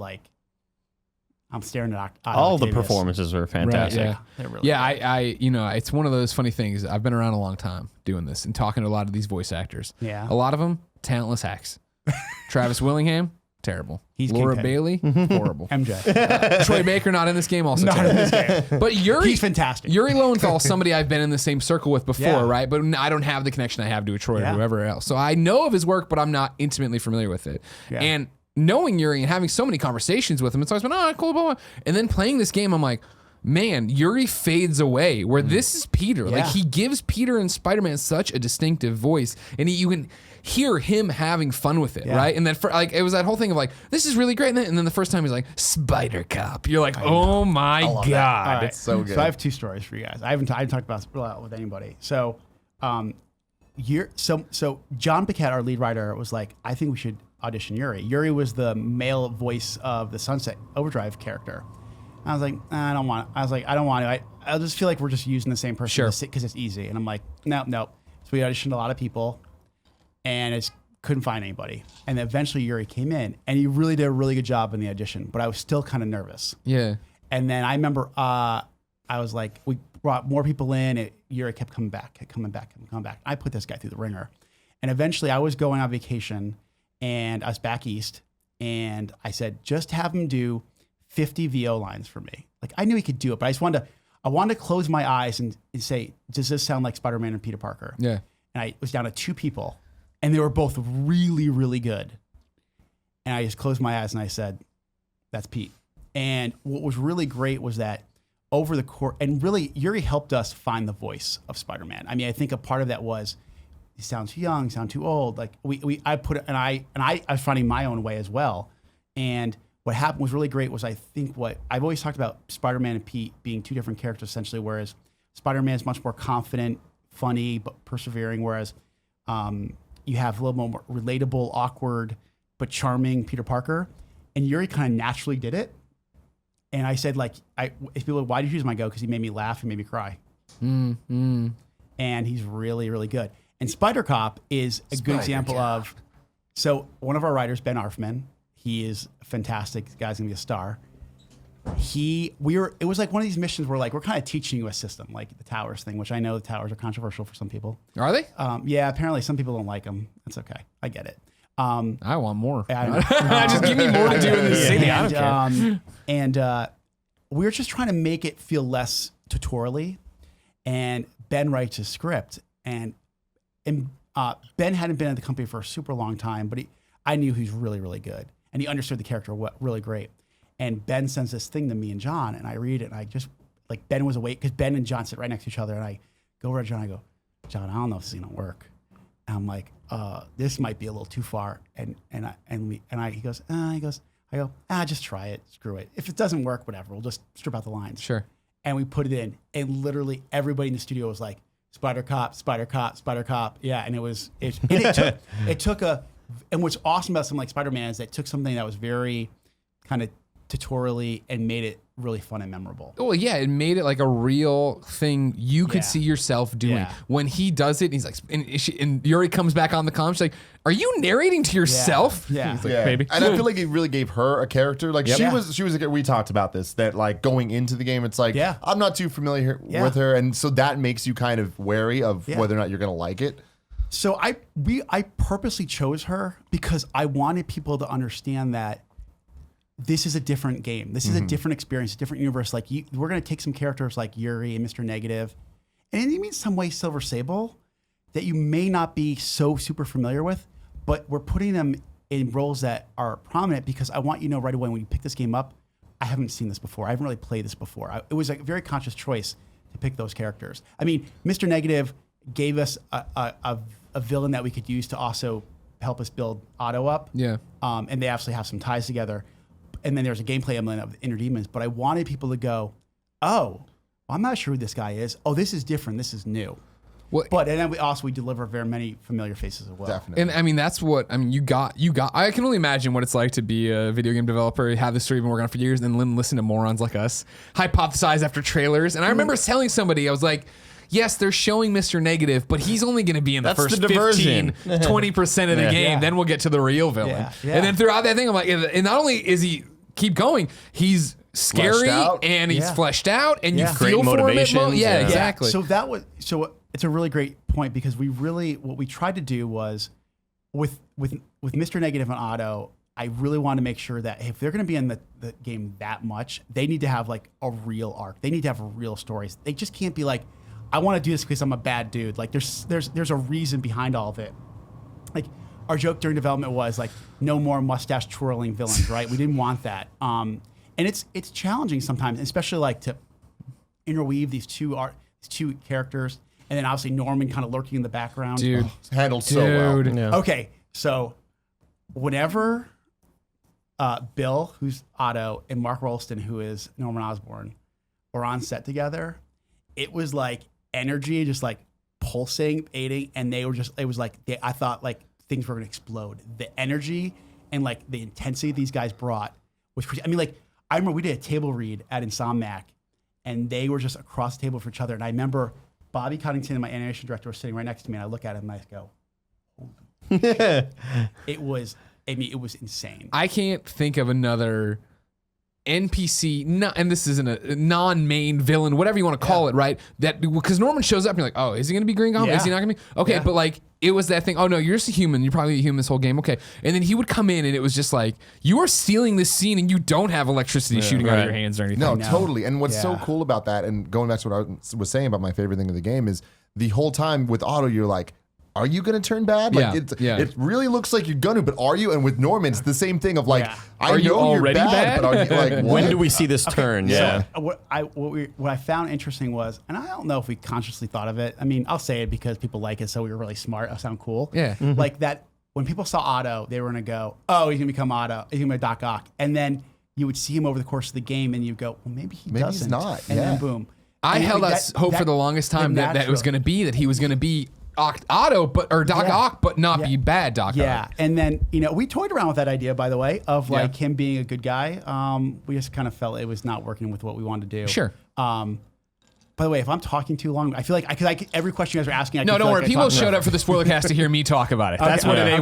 I'm staring at Otto. All Octavius. the performances were fantastic. Right, it's one of those funny things. I've been around a long time doing this and talking to a lot of these voice actors. Yeah. A lot of them, talentless hacks. Travis Willingham, terrible. He's Laura Kingpin. Bailey, horrible. MJ. Troy Baker, not in this game, also terrible. In this game. But he's fantastic. Yuri Lowenthal, somebody I've been in the same circle with before, right? But I don't have the connection I have to a Troy or whoever else. So I know of his work, but I'm not intimately familiar with it. Yeah. And knowing Yuri and having so many conversations with him, it's always been, cool, blah, blah. And then playing this game, I'm like, man, Yuri fades away where this is Peter. Yeah. He gives Peter and Spider-Man such a distinctive voice, and you can hear him having fun with it, right? And then it was that whole thing of this is really great. And then the first time he's like, Spider Cop. You're like, oh my God. Right. It's so good. So I have 2 stories for you guys. I haven't talked about it with anybody. So, so John Paquette, our lead writer, was like, I think we should audition Yuri. Yuri was the male voice of the Sunset Overdrive character. I was like, I don't want to. I don't want to. I just feel like we're just using the same person because it's easy. And I'm like, no. So we auditioned a lot of people, and I just couldn't find anybody. And then eventually Yuri came in, and he really did a really good job in the audition. But I was still kind of nervous. Yeah. And then I remember I was like, we brought more people in. Yuri kept coming back. I put this guy through the ringer. And eventually I was going on vacation, and I was back east, and I said, just have him do 50 VO lines for me. I knew he could do it, but I I wanted to close my eyes and say, does this sound like Spider-Man and Peter Parker? Yeah. And I was down to 2 people, and they were both really, really good. And I just closed my eyes and I said, that's Pete. And what was really great was that over the course, and really Yuri helped us find the voice of Spider-Man. I mean, I think a part of that was, he sounds too young, sound too old. Like I put it, and I was finding my own way as well. And what happened was really great was, I think what I've always talked about Spider-Man and Pete being 2 different characters essentially, whereas Spider-Man is much more confident, funny, but persevering, whereas you have a little more relatable, awkward, but charming Peter Parker. And Yuri kind of naturally did it. And I said, like, if people, why did you use my go? Because he made me laugh and made me cry. And he's really, really good. And Spider Cop is a good example of, so one of our writers, Ben Arfman, he is fantastic. The guy's gonna be a star. It was like one of these missions where, like, we're kind of teaching you a system, like the towers thing, which I know the towers are controversial for some people. Are they? Yeah, apparently some people don't like them. That's okay. I get it. I want more. Just give me more to do in this city. I don't care. And we were just trying to make it feel less tutorially. And Ben writes his script, and Ben hadn't been at the company for a super long time, but I knew he was really, really good, and he understood the character really great. And Ben sends this thing to me and John, and I read it, and I just, like, Ben was awake, because Ben and John sit right next to each other, and I go over to John, I go, John, I don't know if this is gonna work. And I'm like, this might be a little too far. He goes, I go, just try it, screw it. If it doesn't work, whatever, we'll just strip out the lines. Sure. And we put it in, and literally everybody in the studio was like, Spider Cop, Spider Cop, Spider Cop. Yeah, and it took and what's awesome about something like Spider-Man is that it took something that was very kind of tutorially and made it really fun and memorable. Oh yeah, it made it like a real thing you could see yourself doing. Yeah. When he does it, he's like, and Yuri comes back on the comm, she's like, "Are you narrating to yourself?" Yeah, he's like, "Maybe." And I feel like it really gave her a character. Like she was we talked about this, that like going into the game, it's like I'm not too familiar with her, and so that makes you kind of wary of whether or not you're gonna like it. So I purposely chose her because I wanted people to understand that this is a different game. This is a different experience, a different universe. Like we're going to take some characters like Yuri and Mr. Negative, and in some way Silver Sable, that you may not be so super familiar with, but we're putting them in roles that are prominent because I want you to know right away when you pick this game up, I haven't seen this before. I haven't really played this before. It was a very conscious choice to pick those characters. I mean, Mr. Negative gave us a villain that we could use to also help us build Otto up. Yeah. And they actually have some ties together. And then there's a gameplay element of Inner Demons. But I wanted people to go, oh, I'm not sure who this guy is. Oh, this is different. This is new. And then we deliver very many familiar faces as well. Definitely. And I mean, that's what, I mean, you got, I can only imagine what it's like to be a video game developer, have this story been working on for years, and then listen to morons like us hypothesize after trailers. And I remember telling somebody, I was like, yes, they're showing Mr. Negative, but he's only going to be in the first 15, 20% of the game. Then we'll get to the real villain. And then throughout that thing, I'm like, and not only is he keep going, he's scary and he's fleshed out, and you feel for him. Exactly. So it's a really great point because what we tried to do was with Mr. Negative and Otto, I really want to make sure that if they're going to be in the game that much, they need to have like a real arc. They need to have real stories. They just can't be like, I want to do this because I'm a bad dude. Like there's a reason behind all of it. Like our joke during development was like, no more mustache twirling villains, right? We didn't want that. And it's challenging sometimes, especially like to interweave these two characters, and then obviously Norman kind of lurking in the background. Dude, handled so well. Yeah. Okay, so whenever Bill, who's Otto, and Mark Rolston, who is Norman Osborn, were on set together, it was like energy just like pulsing, aiding, and they were just, it was like, I thought like things were gonna explode. The energy and like the intensity these guys brought was crazy. I mean, like, I remember we did a table read at Insomniac, and they were just across the table from each other. And I remember Bobby Cottington, my animation director, was sitting right next to me, and I look at him and I go, holy shit. It was insane. I can't think of another NPC, and this isn't a non-main villain, whatever you want to call it, right? That because Norman shows up and you're like, oh, is he going to be Green Goblin? Is he not going to be? Okay, but like it was that thing. Oh no, you're just a human. You're probably a human this whole game. Okay, and then he would come in and it was just like you are stealing this scene and you don't have electricity shooting out of your hands or anything. No, totally. And what's so cool about that, and going back to what I was saying about my favorite thing of the game is the whole time with Otto, you're like, are you going to turn bad? Like it really looks like you're going to, but are you? And with Norman, it's the same thing of like, I are you know already you're bad, but are you like, what? When do we see this turn? So what I found interesting was, and I don't know if we consciously thought of it. I mean, I'll say it because people like it, so we were really smart. I sound cool. Yeah. Like that, when people saw Otto, they were going to go, oh, he's going to become Otto. He's going to be Doc Ock. And then you would see him over the course of the game and you go, well, maybe doesn't. He's not. And then boom. I held out hope for the longest time that it was going to be that he was going to be Otto, or Doc Ock, but not be bad Doc Ock. Yeah, and then we toyed around with that idea, by the way, of like him being a good guy. We just kind of felt it was not working with what we wanted to do. Sure. By the way, if I'm talking too long, I feel like every question you guys are asking. No, don't worry. People showed up for the Spoilercast to hear me talk about it. That's what it is.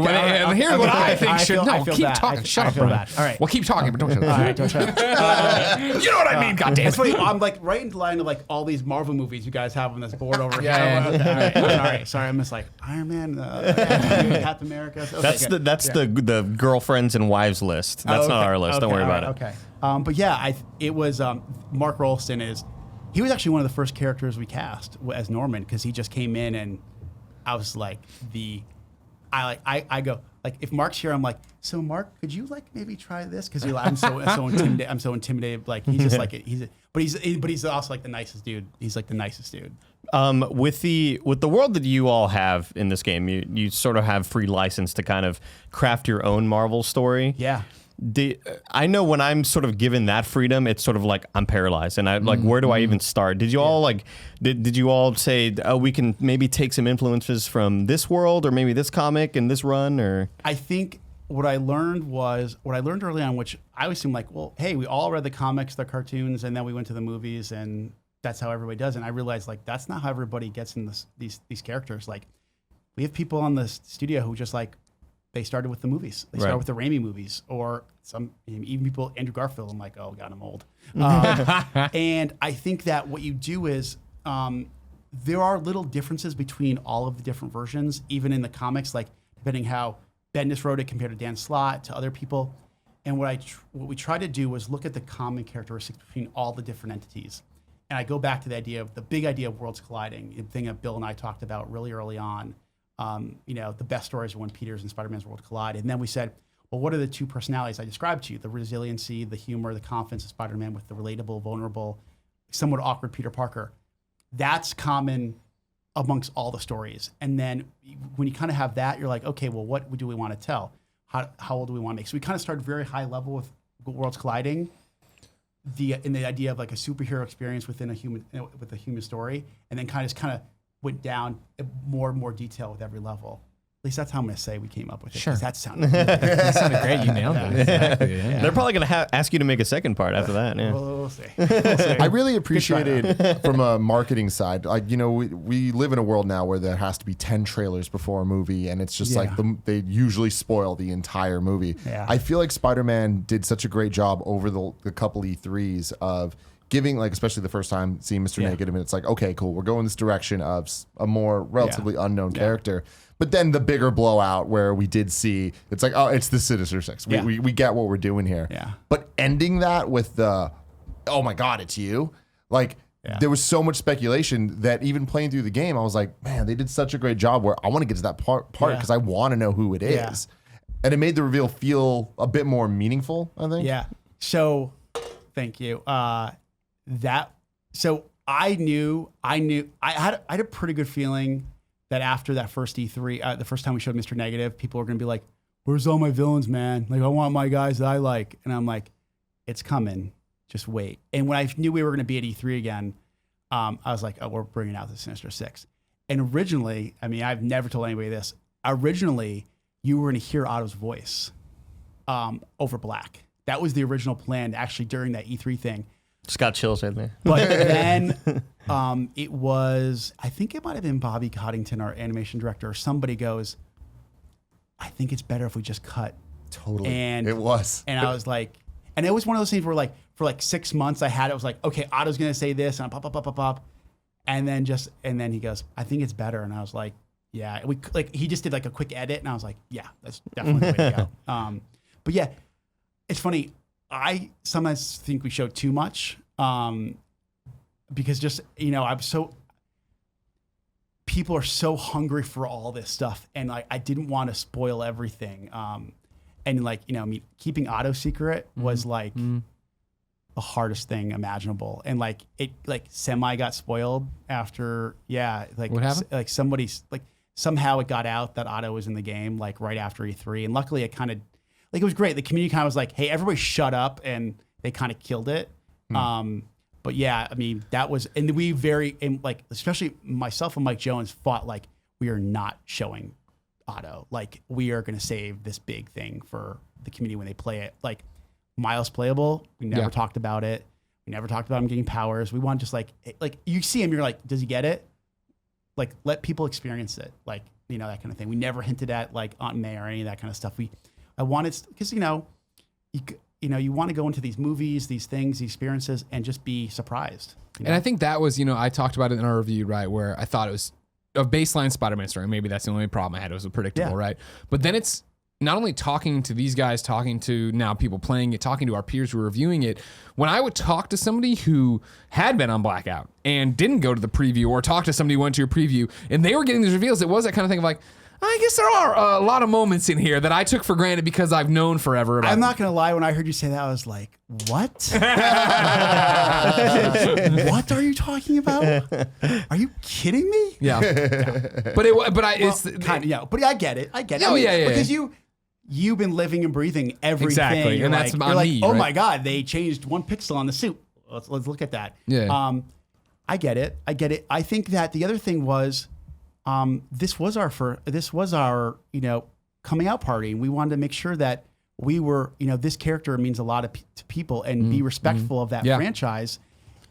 Here's what I think should. No, keep talking. Shut up, Bryan. All right. Well, keep talking, but don't shut up. All right, don't shut up. You know what I mean? Goddamn. It's funny. I'm like right in line of like all these Marvel movies you guys have on this board over here. Yeah. Sorry. I'm just like Iron Man, Captain America. That's the girlfriends and wives list. That's not our list. Don't worry about it. Okay. But yeah, it was Mark Rolston is. He was actually one of the first characters we cast as Norman because he just came in and I was like I go like if Mark's here I'm like, so Mark, could you like maybe try this because I'm so intimidated like he's just like but he's also like the nicest dude. He's like the nicest dude. With the world that you all have in this game, you sort of have free license to kind of craft your own Marvel story. Yeah. I know when I'm sort of given that freedom, it's sort of like I'm paralyzed, and I like where do I even start? Did you all like did you all say we can maybe take some influences from this world or maybe this comic and this run? Or I think what I learned early on, which I always seemed like, well, hey, we all read the comics, the cartoons, and then we went to the movies, and that's how everybody does. And I realized like that's not how everybody gets in these characters. Like we have people on the studio who just like. They started with the movies. They started with the Raimi movies, or even people. Andrew Garfield. I'm like, oh god, I'm old. And I think that what you do is there are little differences between all of the different versions, even in the comics. Like depending how Bendis wrote it compared to Dan Slott to other people. And what we tried to do was look at the common characteristics between all the different entities. And I go back to the big idea of worlds colliding, the thing that Bill and I talked about really early on. The best stories are when Peter's and Spider-Man's world collide. And then we said, well, what are the two personalities I described to you? The resiliency, the humor, the confidence of Spider-Man with the relatable, vulnerable, somewhat awkward Peter Parker. That's common amongst all the stories. And then when you kind of have that, you're like, okay, well, what do we want to tell? How old do we want to make? So we kind of started very high level with worlds colliding. In the idea of like a superhero experience within a human story, and then kind of went down more and more detail with every level. At least that's how I'm going to say we came up with it. Sure. That sounded great. You nailed it. Exactly, yeah. They're probably going to ask you to make a second part after that. Yeah. We'll see. I really appreciated from a marketing side, like, we live in a world now where there has to be 10 trailers before a movie, and it's just like they usually spoil the entire movie. Yeah. I feel like Spider-Man did such a great job over the couple E3s of giving, like, especially the first time seeing Mr. Negative, and it's like, okay, cool, we're going this direction of a more relatively unknown character. But then the bigger blowout where we did see, it's like, oh, it's the Sinister Six. We get what we're doing here. Yeah. But ending that with the, oh my God, it's you. Like, there was so much speculation that even playing through the game, I was like, man, they did such a great job where I want to get to that part because I want to know who it is. And it made the reveal feel a bit more meaningful, I think. Yeah. So, thank you. So I had a pretty good feeling that after that first E3, the first time we showed Mr. Negative, people were going to be like, where's all my villains, man? Like, I want my guys that I like. And I'm like, it's coming. Just wait. And when I knew we were going to be at E3 again, I was like, oh, we're bringing out the Sinister Six. And originally, I mean, I've never told anybody this. Originally, you were going to hear Otto's voice over Black. That was the original plan, actually, during that E3 thing. Just got chills right there. But then it was, I think it might have been Bobby Coddington, our animation director, or somebody goes, I think it's better if we just cut. Totally. And it was. And I was like, And it was one of those things where like for like 6 months I had it was like, okay, Otto's gonna say this and pop. And then he goes, I think it's better. And I was like, yeah. He just did like a quick edit and I was like, yeah, that's definitely the way to go. But yeah, it's funny. I sometimes think we show too much because just, people are so hungry for all this stuff. And like, I didn't want to spoil everything. And like, keeping Otto secret was like the hardest thing imaginable. And like, it like semi got spoiled after, like, what happened? Like somebody's like, somehow it got out that Otto was in the game, like right after E3. And luckily it kind of, like, it was great. The community kind of was like, hey, everybody shut up. And they kind of killed it. But yeah, I mean, that was, and we especially myself and Mike Jones fought like, we are not showing Otto. Like, we are going to save this big thing for the community when they play it. Like, Miles playable, we never talked about it. We never talked about him getting powers. We want just like you see him, you're like, does he get it? Like, let people experience it. Like, that kind of thing. We never hinted at like Aunt May or any of that kind of stuff. I wanted, because you want to go into these movies, these things, these experiences, and just be surprised. And I think that was, I talked about it in our review, right, where I thought it was a baseline Spider-Man story. Maybe that's the only problem I had. It was predictable, right? But then it's not only talking to these guys, talking to now people playing it, talking to our peers who are reviewing it. When I would talk to somebody who had been on Blackout and didn't go to the preview, or talk to somebody who went to a preview, and they were getting these reveals, it was that kind of thing of like, I guess there are a lot of moments in here that I took for granted because I've known forever about I'm not going to lie. When I heard you say that, I was like, what? What are you talking about? Are you kidding me? Yeah. But I get it. Oh, yeah. Because you've been living and breathing everything. Exactly. And that's you're like, oh my God, they changed one pixel on the suit. Let's look at that. Yeah. I get it. I think that the other thing was, this was our coming out party. And we wanted to make sure that we were, this character means a lot to people, and be respectful of that franchise,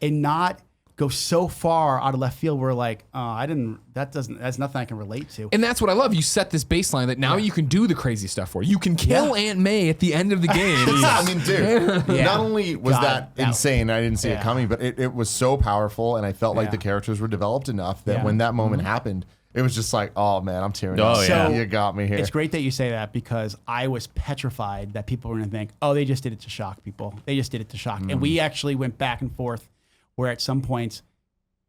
and not go so far out of left field where like, that's nothing I can relate to. And that's what I love. You set this baseline that now you can do the crazy stuff for. You can kill Aunt May at the end of the game. I mean, dude, not only was that insane, I didn't see it coming, but it was so powerful, and I felt like the characters were developed enough that when that moment happened, it was just like, oh man, I'm tearing up. So you got me here. It's great that you say that, because I was petrified that people were going to think, oh, they just did it to shock people. They just did it to shock. And we actually went back and forth where at some points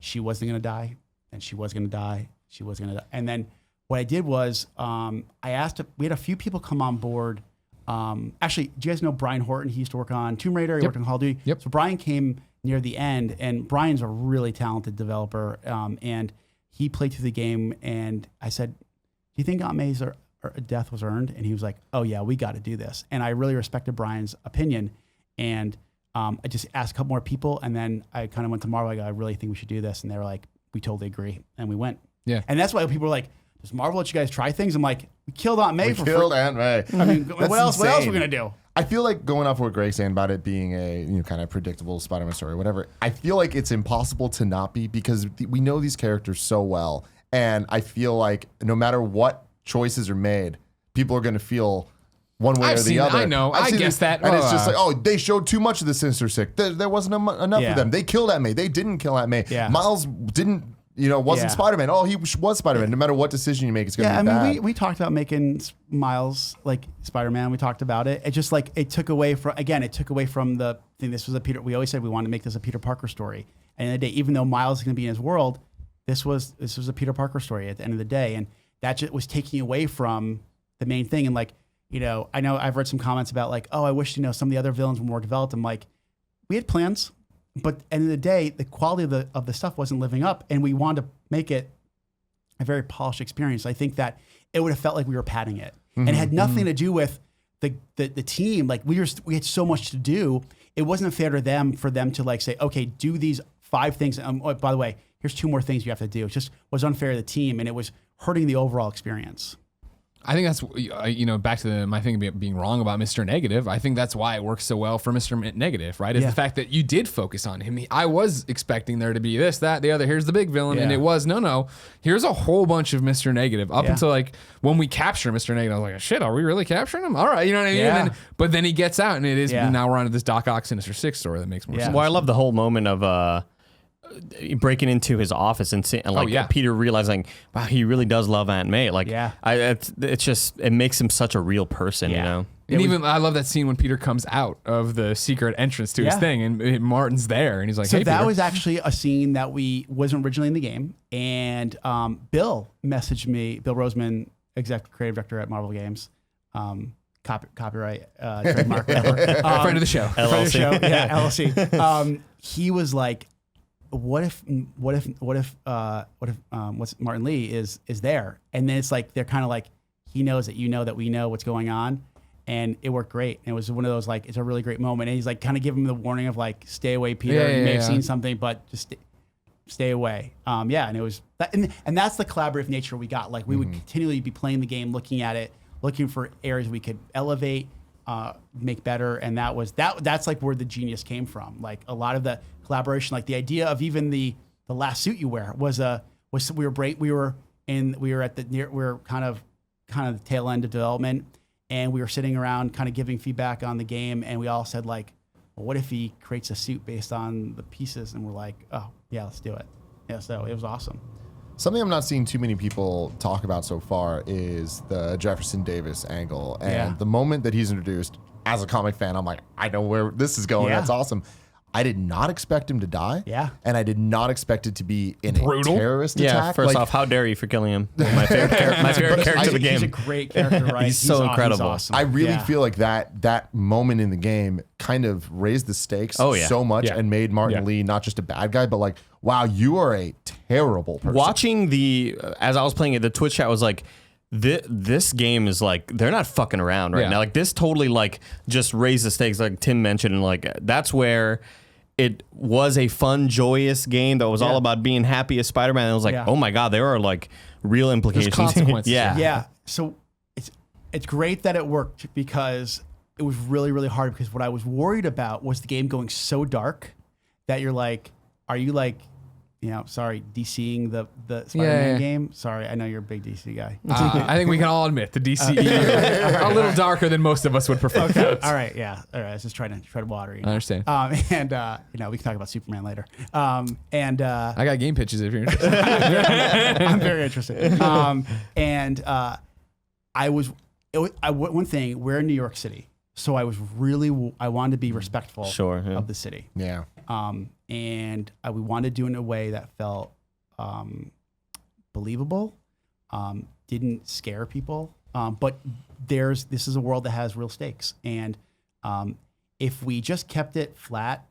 she wasn't going to die, and she was going to die. She was going to die. And then what I did was I asked, we had a few people come on board. Actually, do you guys know Brian Horton? He used to work on Tomb Raider. He worked on Call of Duty. Yep. So Brian came near the end, and Brian's a really talented developer. And he played through the game, and I said, do you think Aunt May's death was earned? And he was like, oh yeah, we got to do this. And I really respected Brian's opinion. And I just asked a couple more people, and then I kind of went to Marvel. I go, I really think we should do this. And they were like, we totally agree. And we went. Yeah. And that's why people were like, does Marvel let you guys try things? I'm like, we killed Aunt May. Aunt May. I mean, what else are we going to do? I feel like, going off what Greg's saying about it being a kind of predictable Spider-Man story or whatever, I feel like it's impossible to not be, because we know these characters so well. And I feel like no matter what choices are made, people are going to feel one way or the other. I know. I guess that. And it's just like, oh, they showed too much of the Sinister Six. There wasn't enough of them. They killed Aunt May. They didn't kill Aunt May. Yeah. Miles didn't, wasn't Spider-Man. Oh, he was Spider-Man. No matter what decision you make, it's going to be bad. I mean, we talked about making Miles like Spider-Man. We talked about it. It just like, it took away from the thing. This was we always said we wanted to make this a Peter Parker story. And at the end of the day, even though Miles is going to be in his world, this was a Peter Parker story at the end of the day. And that just was taking away from the main thing. And like, I know I've read some comments about like, oh, I wish, some of the other villains were more developed. I'm like, we had plans, but at the end of the day, the quality of the stuff wasn't living up, and we wanted to make it a very polished experience. I think that it would have felt like we were padding it, and it had nothing to do with the team. Like, we had so much to do. It wasn't fair to them for them to like say, okay, do these 5 things. Oh, by the way, here's 2 more things you have to do. It just was unfair to the team, and it was hurting the overall experience. I think that's, back to my thing about being wrong about Mr. Negative. I think that's why it works so well for Mr. Negative, right? Is the fact that you did focus on him. I was expecting there to be this, that, the other. Here's the big villain. And it was, no. Here's a whole bunch of Mr. Negative. Up until like when we capture Mr. Negative, I was like, shit, are we really capturing him? All right. You know what I mean? Yeah. But then he gets out and it is, now we're on to this Doc Ock Sinister Six story that makes more sense. Well, I love the whole moment of breaking into his office and Peter realizing, wow, he really does love Aunt May. Like, it's just, it makes him such a real person, you know? And even I love that scene when Peter comes out of the secret entrance to his thing and Martin's there and he's like, so hey, that Peter. was actually a scene that wasn't originally in the game. And Bill messaged me, Bill Roseman, creative director at Marvel Games, copyright, trademark, whatever. Friend of the show. LLC. Yeah, LLC. He was like, what if Martin Lee is there? And then it's like, they're kind of like, he knows that that we know what's going on. And it worked great. And it was one of those, like, it's a really great moment. And he's like, kind of give him the warning of like, stay away, Peter. You may have seen something, but just stay away. And it was that, and that's the collaborative nature we got. Like we would continually be playing the game, looking at it, looking for areas we could elevate, make better. And that's like where the genius came from. Like a lot of the collaboration, like the idea of even the last suit you wear we were kind of the tail end of development, and we were sitting around kind of giving feedback on the game, and we all said like, well, what if he creates a suit based on the pieces? And we're like, oh yeah, let's do it. Yeah, so it was awesome. Something I'm not seeing too many people talk about so far is the Jefferson Davis angle. And the moment that he's introduced, as a comic fan, I'm like, I know where this is going. That's awesome. I did not expect him to die. Yeah. And I did not expect it to be in a terrorist attack. Yeah, first off, how dare you for killing him? My favorite character of the game. He's a great character, right? He's so incredible. He's awesome. I really feel like that moment in the game kind of raised the stakes so much and made Martin Lee not just a bad guy, but like, wow, you are a terrible person. Watching as I was playing it, the Twitch chat was like, this game is like, they're not fucking around right now. Like this totally like just raised the stakes, like Tim mentioned, and like that's where it was a fun, joyous game that was all about being happy as Spider-Man. And it was like, oh my God, there are like real implications. There's consequences. Yeah. So it's great that it worked, because it was really, really hard, because what I was worried about was the game going so dark that you're like, are you like, sorry, DCing the Spider-Man game? Sorry, I know you're a big DC guy. I think we can all admit the DCU a little darker than most of us would prefer. Okay. All right, yeah. All right, I was just trying to tread water. I understand. And we can talk about Superman later. I got game pitches if you're interested. I'm very interested. One thing, we're in New York City, so I wanted to be respectful of the city. Yeah. And we wanted to do it in a way that felt believable, didn't scare people. But this is a world that has real stakes. And if we just kept it flat,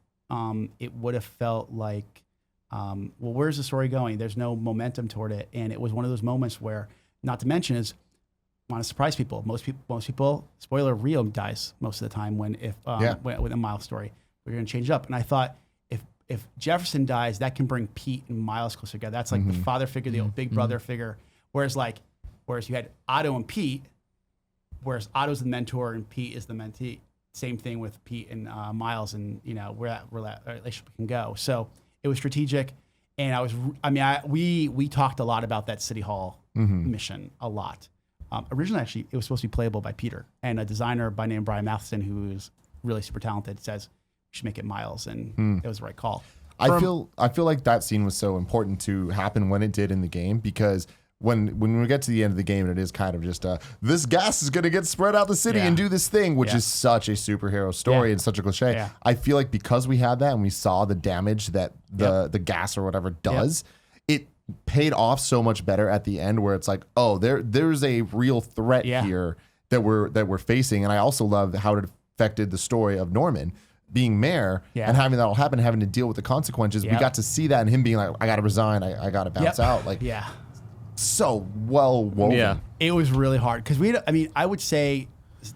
it would have felt like, well, where's the story going? There's no momentum toward it. And it was one of those moments where, not to mention, is want to surprise people. Most people, spoiler, Rio dies most of the time when a Miles story. We're going to change it up. And I thought, if Jefferson dies, that can bring Pete and Miles closer together. That's like the father figure, the old big brother figure. Whereas you had Otto and Pete, whereas Otto's the mentor and Pete is the mentee. Same thing with Pete and Miles, and where that relationship can go. So it was strategic, and we talked a lot about that City Hall mission a lot. Originally, actually, it was supposed to be playable by Peter, and a designer by name Brian Matheson, who is really super talented, says we should make it Miles, and it was the right call. I feel like that scene was so important to happen when it did in the game, because when we get to the end of the game, and it is kind of just this gas is going to get spread out the city and do this thing, which is such a superhero story and such a cliche. Yeah. I feel like because we had that and we saw the damage that the gas or whatever does, it paid off so much better at the end, where it's like, oh, there's a real threat here that we're facing. And I also love how it affected the story of Norman being mayor and having that all happen, having to deal with the consequences. We got to see that, and him being like, I got to resign, I got to bounce out. Like, so well woven. Yeah, it was really hard, because I would say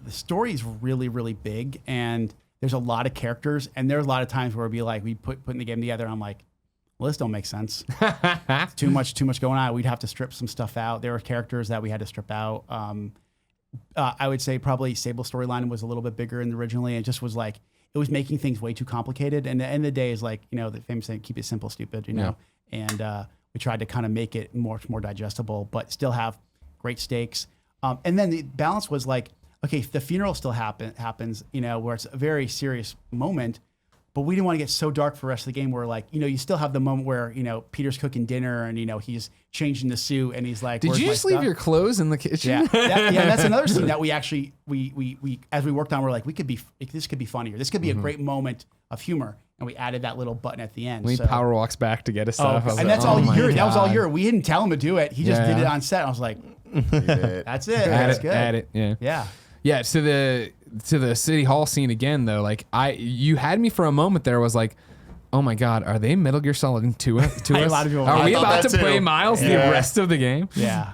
the story is really, really big, and there's a lot of characters, and there's a lot of times where it'd be like, we putting the game together, and I'm like, well, this don't make sense. Too much going on. We'd have to strip some stuff out. There were characters that we had to strip out. I would say probably Sable storyline was a little bit bigger than originally. It just was like, it was making things way too complicated. And the end of the day is like, the famous saying, keep it simple, stupid, know? And we tried to kind of make it much more digestible, but still have great stakes. And then the balance was like, okay, the funeral still happens, where it's a very serious moment, but we didn't want to get so dark for the rest of the game where like, you still have the moment where, Peter's cooking dinner and, he's changing the suit and he's like, did you just leave your clothes in the kitchen? Yeah. And that's another scene that we actually, we as we worked on, we're like, this could be funnier. This could be a great moment of humor. And we added that little button at the end. When he power walks back to get his stuff. And that's all Yuri. That was all Yuri. We didn't tell him to do it. He just did it on set. I was like, that's it. That's good. Add it. Yeah. Yeah. Yeah, to the city hall scene again though. Like you had me for a moment there. Was like, oh my god, are they Metal Gear Solid to us? A lot of people are we about to play Miles the rest of the game? Yeah.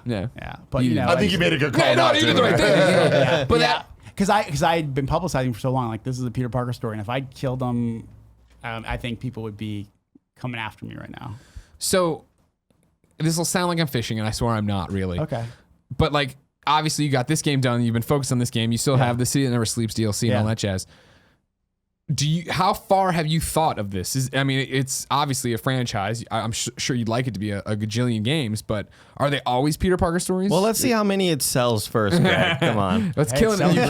But I think you made a good call. No, you did the right thing. But because I had been publicizing for so long, like this is a Peter Parker story, and if I killed him, I think people would be coming after me right now. So this will sound like I'm fishing, and I swear I'm not really. Okay. But like, obviously you got this game done. You've been focused on this game. You still have the City That Never Sleeps DLC and all that jazz. How far have you thought of this? It's obviously a franchise. I'm sure you'd like it to be a gajillion games, but are they always Peter Parker stories? Well, let's see how many it sells first, Greg. Come on. Let's kill it in the UK.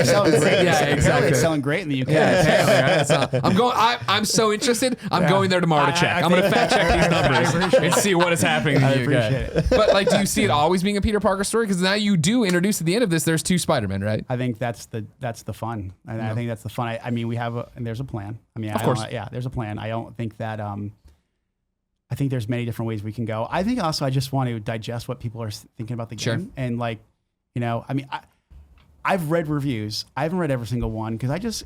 It's selling great. Yeah, exactly. It's selling great in the UK. Yeah, I'm so interested. I'm going there tomorrow to check. I'm going to fact check these numbers and see what is happening in the UK. Appreciate it. But like, do you see it always being a Peter Parker story? Because now you do introduce at the end of this, there's 2 Spider-Men, right? I think that's the fun. I think that's the fun. We have and there's a plan. Of course. There's a plan. I don't think that. I think there's many different ways we can go. I think also I just want to digest what people are thinking about the game and like, I've read reviews. I haven't read every single one because I just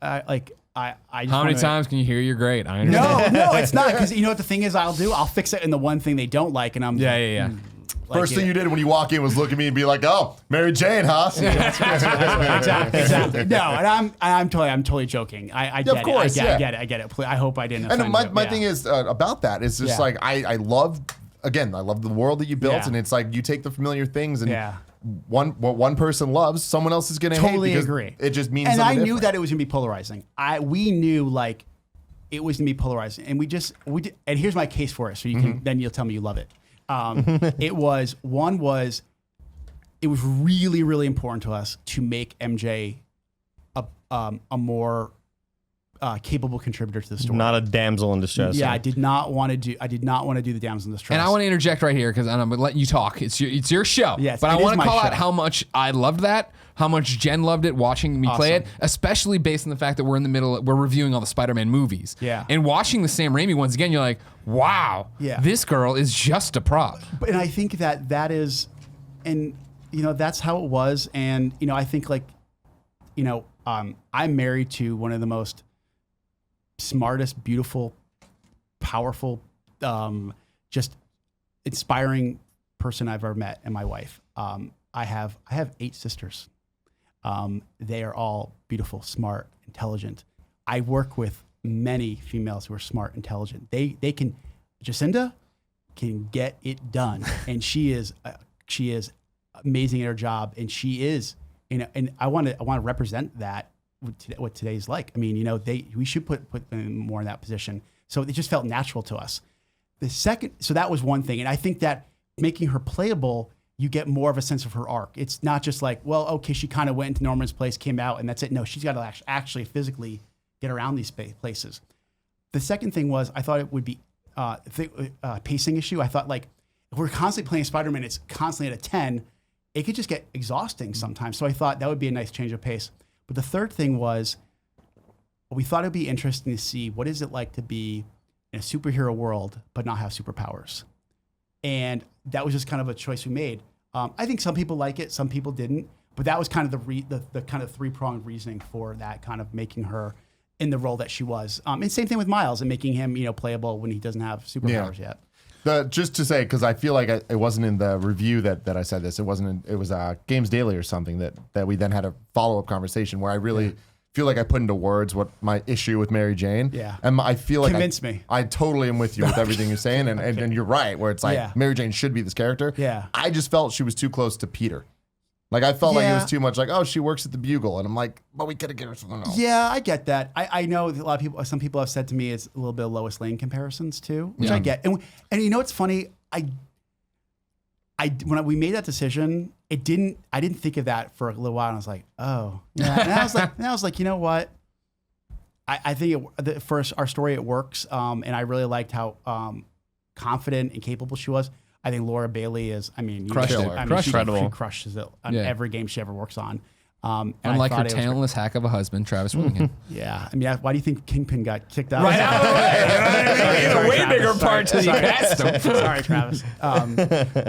How many times can you hear you're great? I understand. No, it's not because you know what the thing is. I'll fix it in the one thing they don't like, and I'm First thing you did when you walk in was look at me and be like, "Oh, Mary Jane, huh?" Exactly. No, and I'm totally joking. I get it. I get it. I hope I didn't. And my thing is about that is just like I love the world that you built, and it's like you take the familiar things and what one person loves, someone else is going to hate because agree. It just means. And I knew different. that it was going to be polarizing. We knew like it was going to be polarizing, and we did. And here's my case for it, so you can then you'll tell me you love it. It was really, really important to us to make MJ a more capable contributor to the story. Not a damsel in distress. Yeah, I did not want to do the damsel in distress. And I want to interject right here because I'm letting you talk. It's your show. Yes, but I want to call out show. how much I loved that, how much Jen loved it watching me play it, especially based on the fact that we're reviewing all the Spider-Man movies. Yeah. And watching the Sam Raimi ones again, you're like, wow, this girl is just a prop. And I think that is, and that's how it was. And I think like, I'm married to one of the most smartest, beautiful, powerful, just inspiring person I've ever met, and my wife. I have 8 sisters. They are all beautiful, smart, intelligent. I work with many females who are smart, intelligent. Jacinda can get it done, and she is amazing at her job, and she is, and I want to represent that. What today's like. We should put them more in that position. So it just felt natural to us. So that was one thing. And I think that making her playable, you get more of a sense of her arc. It's not just like, well, okay, she kind of went into Norman's place, came out, and that's it. No, she's got to actually physically get around these places. The second thing was, I thought it would be pacing issue. I thought like, if we're constantly playing Spider-Man, it's constantly at a 10, it could just get exhausting sometimes. So I thought that would be a nice change of pace. But the third thing was, we thought it'd be interesting to see what is it like to be in a superhero world but not have superpowers. And that was just kind of a choice we made. I think some people like it, some people didn't. But that was kind of the kind of 3-pronged reasoning for that, kind of making her in the role that she was. And same thing with Miles and making him playable when he doesn't have superpowers yet. Just to say, because I feel like it wasn't in the review that I said this. It wasn't. It was Games Daily or something that we then had a follow-up conversation where I really feel like I put into words what my issue with Mary Jane. Yeah. And I feel like convince me. I totally am with you with everything you're saying, and you're right. Where it's like Mary Jane should be this character. Yeah. I just felt she was too close to Peter. Like I felt like it was too much. Like, oh, she works at the Bugle, and I'm like, well, we gotta get her something else. Yeah, I get that. I know a lot of people. Some people have said to me it's a little bit of Lois Lane comparisons too, which I get. And you know what's funny? When we made that decision, I didn't think of that for a little while, and I was like, oh, yeah. And I was like, you know what? I think for our story it works, and I really liked how confident and capable she was. I think Laura Bailey is. I mean, she crushes it on every game she ever works on. Unlike her talentless hack of a husband, Travis Willingham. Yeah, I mean, why do you think Kingpin got kicked out? Right out of the way. A way bigger part to the cast. Sorry, Travis.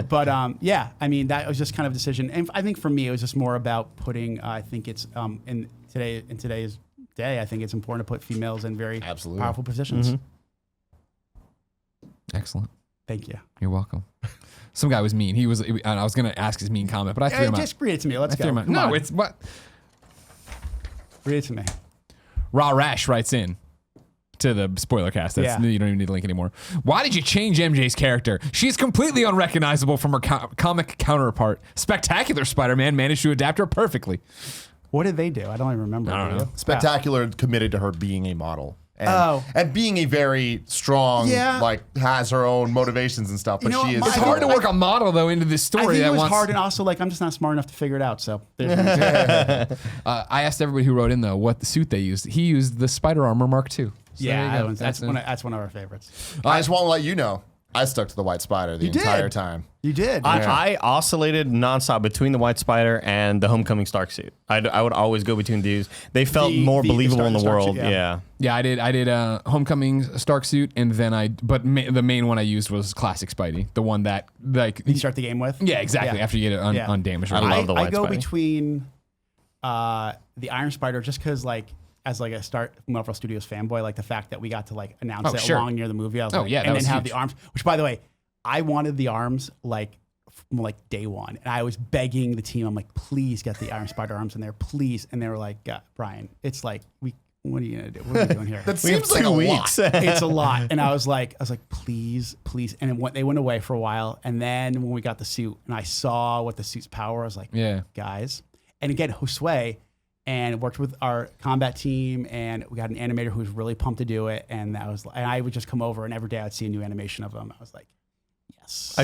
But yeah, I mean, that was just kind of a decision, and I think for me, it was just more about putting. I think it's in today's day, I think it's important to put females in very powerful positions. Excellent. Thank you. You're welcome. Some guy was mean. And I was going to ask his mean comment, but I threw him out. Just read it to me. Let's go. No, it's what? Read it to me. Raw Rash writes in to the Spoilercast. You don't even need a link anymore. Why did you change MJ's character? She's completely unrecognizable from her comic counterpart. Spectacular Spider-Man managed to adapt her perfectly. What did they do? I don't even remember. I don't know. Spectacular committed to her being a model. And being a very strong, like has her own motivations and stuff. But she is. It's hard to work a model though into this story. I think it was hard, and also like I'm just not smart enough to figure it out. So I asked everybody who wrote in though what the suit they used. He used the Spider Armor Mark II. So that's one of our favorites. I just want to let you know, I stuck to the White Spider the entire time. You did. I oscillated nonstop between the White Spider and the Homecoming Stark suit. I would always go between these. They felt more believable in the world. Yeah, I did Homecoming Stark suit, and then the main one I used was Classic Spidey, the one that like you start the game with. Yeah, exactly. Yeah. After you get it undamaged. I love the White Spider. I go between the Iron Spider just because as like a start Marvel Studios fanboy, like the fact that we got to like announce it along near the movie. I was and then have the arms, which by the way, I wanted the arms like day one, and I was begging the team. I'm like, please get the Iron Spider arms in there, please. And they were like, Brian, it's like what are you gonna do? What are we doing here? That seems like 2 weeks. It's a lot. And I was like, please. And they went away for a while. And then when we got the suit and I saw what the suit's power, I was like, guys. And again, Josue, and worked with our combat team, and we got an animator who was really pumped to do it. And I would just come over, and every day I'd see a new animation of them. I was like, yes.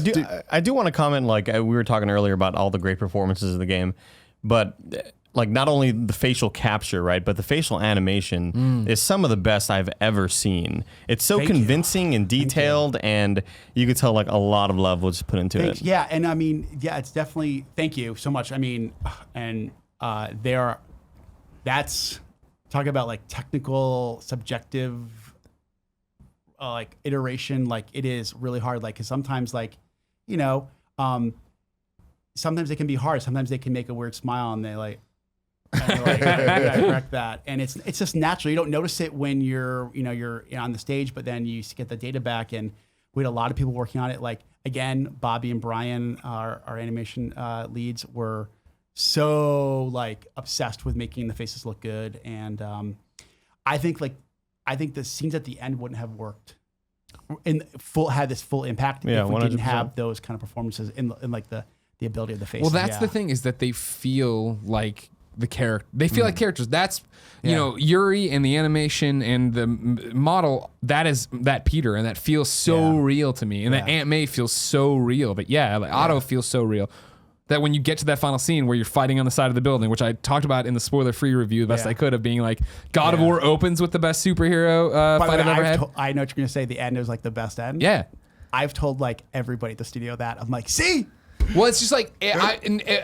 I do want to comment, like we were talking earlier about all the great performances of the game, but like not only the facial capture, right, but the facial animation is some of the best I've ever seen. It's so convincing and detailed, and you could tell like a lot of love was put into it. Yeah, and I mean, it's definitely, thank you so much. I mean, and that's talking about like technical, subjective, like iteration. Like it is really hard. Like, cause sometimes like, sometimes they can be hard. Sometimes they can make a weird smile and they like, correct that. And it's just natural. You don't notice it when you're on the stage, but then you get the data back, and we had a lot of people working on it. Like again, Bobby and Brian, our animation leads, were so like obsessed with making the faces look good, and I think the scenes at the end wouldn't have worked had this full impact if we 100%. Didn't have those kind of performances in like the ability of the faces. Well, that's the thing, is that they feel like the character. They feel like characters. That's Yuri and the animation and the model. That Peter, and that feels so real to me, and that Aunt May feels so real. But Otto feels so real. That when you get to that final scene where you're fighting on the side of the building, which I talked about in the spoiler-free review the best I could, of being like, God of War opens with the best superhero fight I've ever had. I know what you're going to say. The end is like the best end. Yeah. I've told like everybody at the studio that. I'm like, see? Well, it's just like,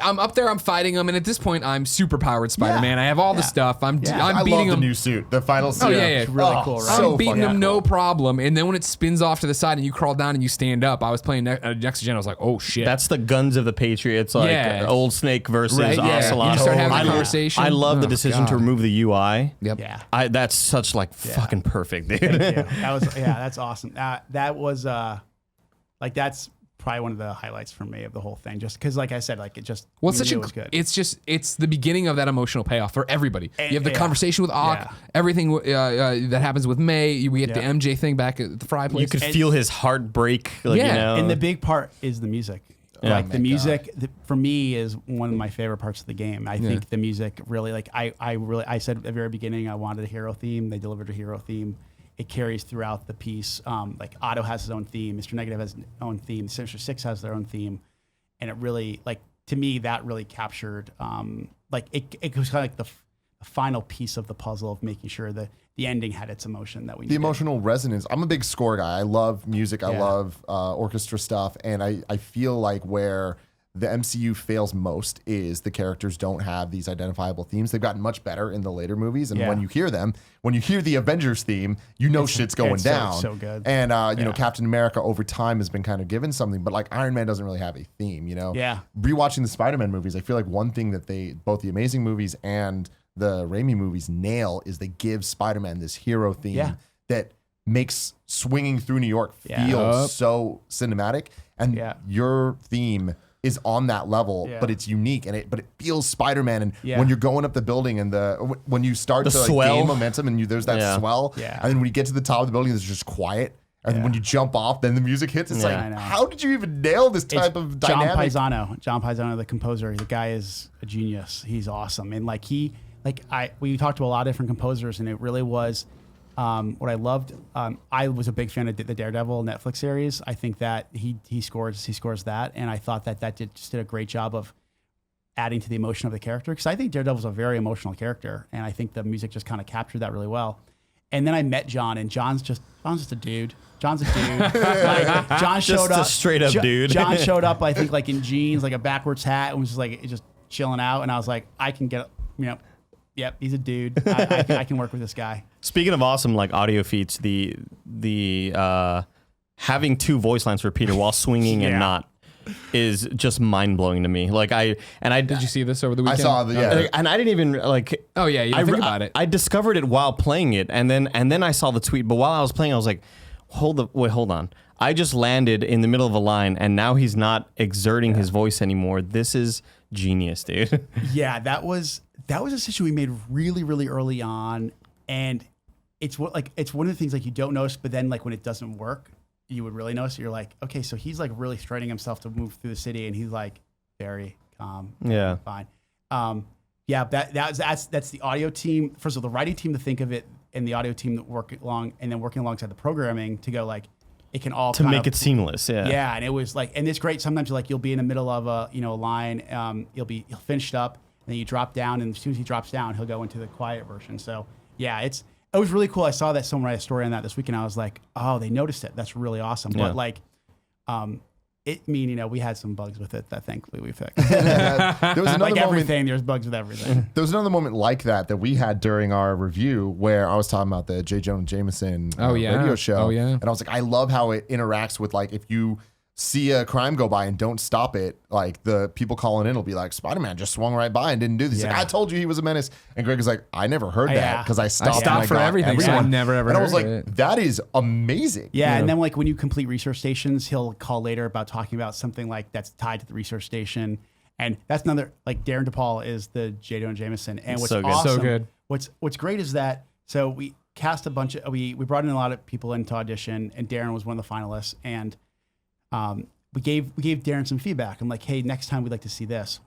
I'm up there, I'm fighting him, and at this point, I'm super powered Spider-Man. I have all the stuff. I'm beating him. The new suit, the final suit. It's really cool, right? I'm beating him no problem, and then when it spins off to the side and you crawl down and you stand up, I was playing Next Gen, I was like, oh shit. That's the Guns of the Patriots, like Old Snake versus Ocelot. You start having a conversation. I love the decision to remove the UI. Yep. Yeah. That's such like fucking perfect, dude. Thank you. That's awesome. That was that's probably one of the highlights for me of the whole thing, just because, like I said, like it just was good. It's the beginning of that emotional payoff for everybody. You have the conversation with Ock, everything that happens with May. We get the MJ thing back at the fry place. You could feel his heart break. And the big part is the music. Like the music for me is one of my favorite parts of the game. I think the music really I said at the very beginning I wanted a hero theme. They delivered a hero theme. It carries throughout the piece. Like Otto has his own theme. Mr. Negative has his own theme. Sinister Six has their own theme, and it really to me that really captured it was kind of like the final piece of the puzzle of making sure that the ending had its emotion that we needed. The emotional resonance. I'm a big score guy. I love music. I love orchestra stuff. And I feel like where the MCU fails most is the characters don't have these identifiable themes. They've gotten much better in the later movies. And when you hear them, when you hear the Avengers theme, you know shit's going down. So good. And, you know, Captain America over time has been kind of given something, but like Iron Man doesn't really have a theme, you know? Yeah. Rewatching the Spider-Man movies, I feel like one thing that both the Amazing movies and the Raimi movies nail is they give Spider-Man this hero theme that makes swinging through New York feel so cinematic. And your theme is on that level, but it's unique and it feels Spider-Man. And when you're going up the building and when you start to gain momentum and there's that swell, and then when you get to the top of the building, it's just quiet. And when you jump off, then the music hits. It's like, how did you even nail this type of dynamic? John Paisano, the composer, the guy is a genius. He's awesome. And we talked to a lot of different composers, and it really was what I loved. I was a big fan of the Daredevil Netflix series. I think that he scores that, and I thought that just did a great job of adding to the emotion of the character, because I think Daredevil's a very emotional character, and I think the music just kind of captured that really well. And then I met John, and John's just a dude. John showed up, a straight up dude. John showed up, I think, in jeans, a backwards hat, and was just chilling out. And I was like, I can get, yep, he's a dude. I can work with this guy. Speaking of awesome audio feats, the having two voice lines for Peter while swinging and not is just mind blowing to me. Did you see this over the weekend? I saw the and I didn't even Oh yeah, you think about it. I discovered it while playing it, and then I saw the tweet. But while I was playing, I was like, hold on. I just landed in the middle of a line, and now he's not exerting his voice anymore. This is genius, dude. Yeah, that was a decision we made really, really early on, and it's one of the things you don't notice, but then when it doesn't work, you would really notice. You're like, okay, so he's really straining himself to move through the city, and he's very calm. Yeah, fine. That's the audio team. First of all, the writing team to think of it, and the audio team that working alongside the programming to go it can all to make it seamless. Yeah, and it was and it's great. Sometimes you'll be in the middle of a line, you'll finish up, and then you drop down, and as soon as he drops down, he'll go into the quiet version. So yeah, it was really cool. I saw that someone write a story on that this week, and I was like, oh, they noticed it. That's really awesome. Yeah. But we had some bugs with it that thankfully we fixed. There was another everything, there's bugs with everything. There was another moment like that we had during our review where I was talking about the J. Jonah Jameson radio show. Oh, yeah. And I was like, I love how it interacts with if you see a crime go by and don't stop it, the people calling in will be like, Spider-Man just swung right by and didn't do this. I told you he was a menace. And Greg was like, I never heard that because I stopped for everything. So I never ever. And I was like, that is amazing. Yeah, and then when you complete research stations, he'll call later about talking about something that's tied to the research station. And that's another Darren DePaul is the J. Jonah Jameson. And what's awesome, so good. What's great is that we cast we brought in a lot of people into audition, and Darren was one of the finalists. And we gave Darren some feedback. I'm like, hey, next time we'd like to see this.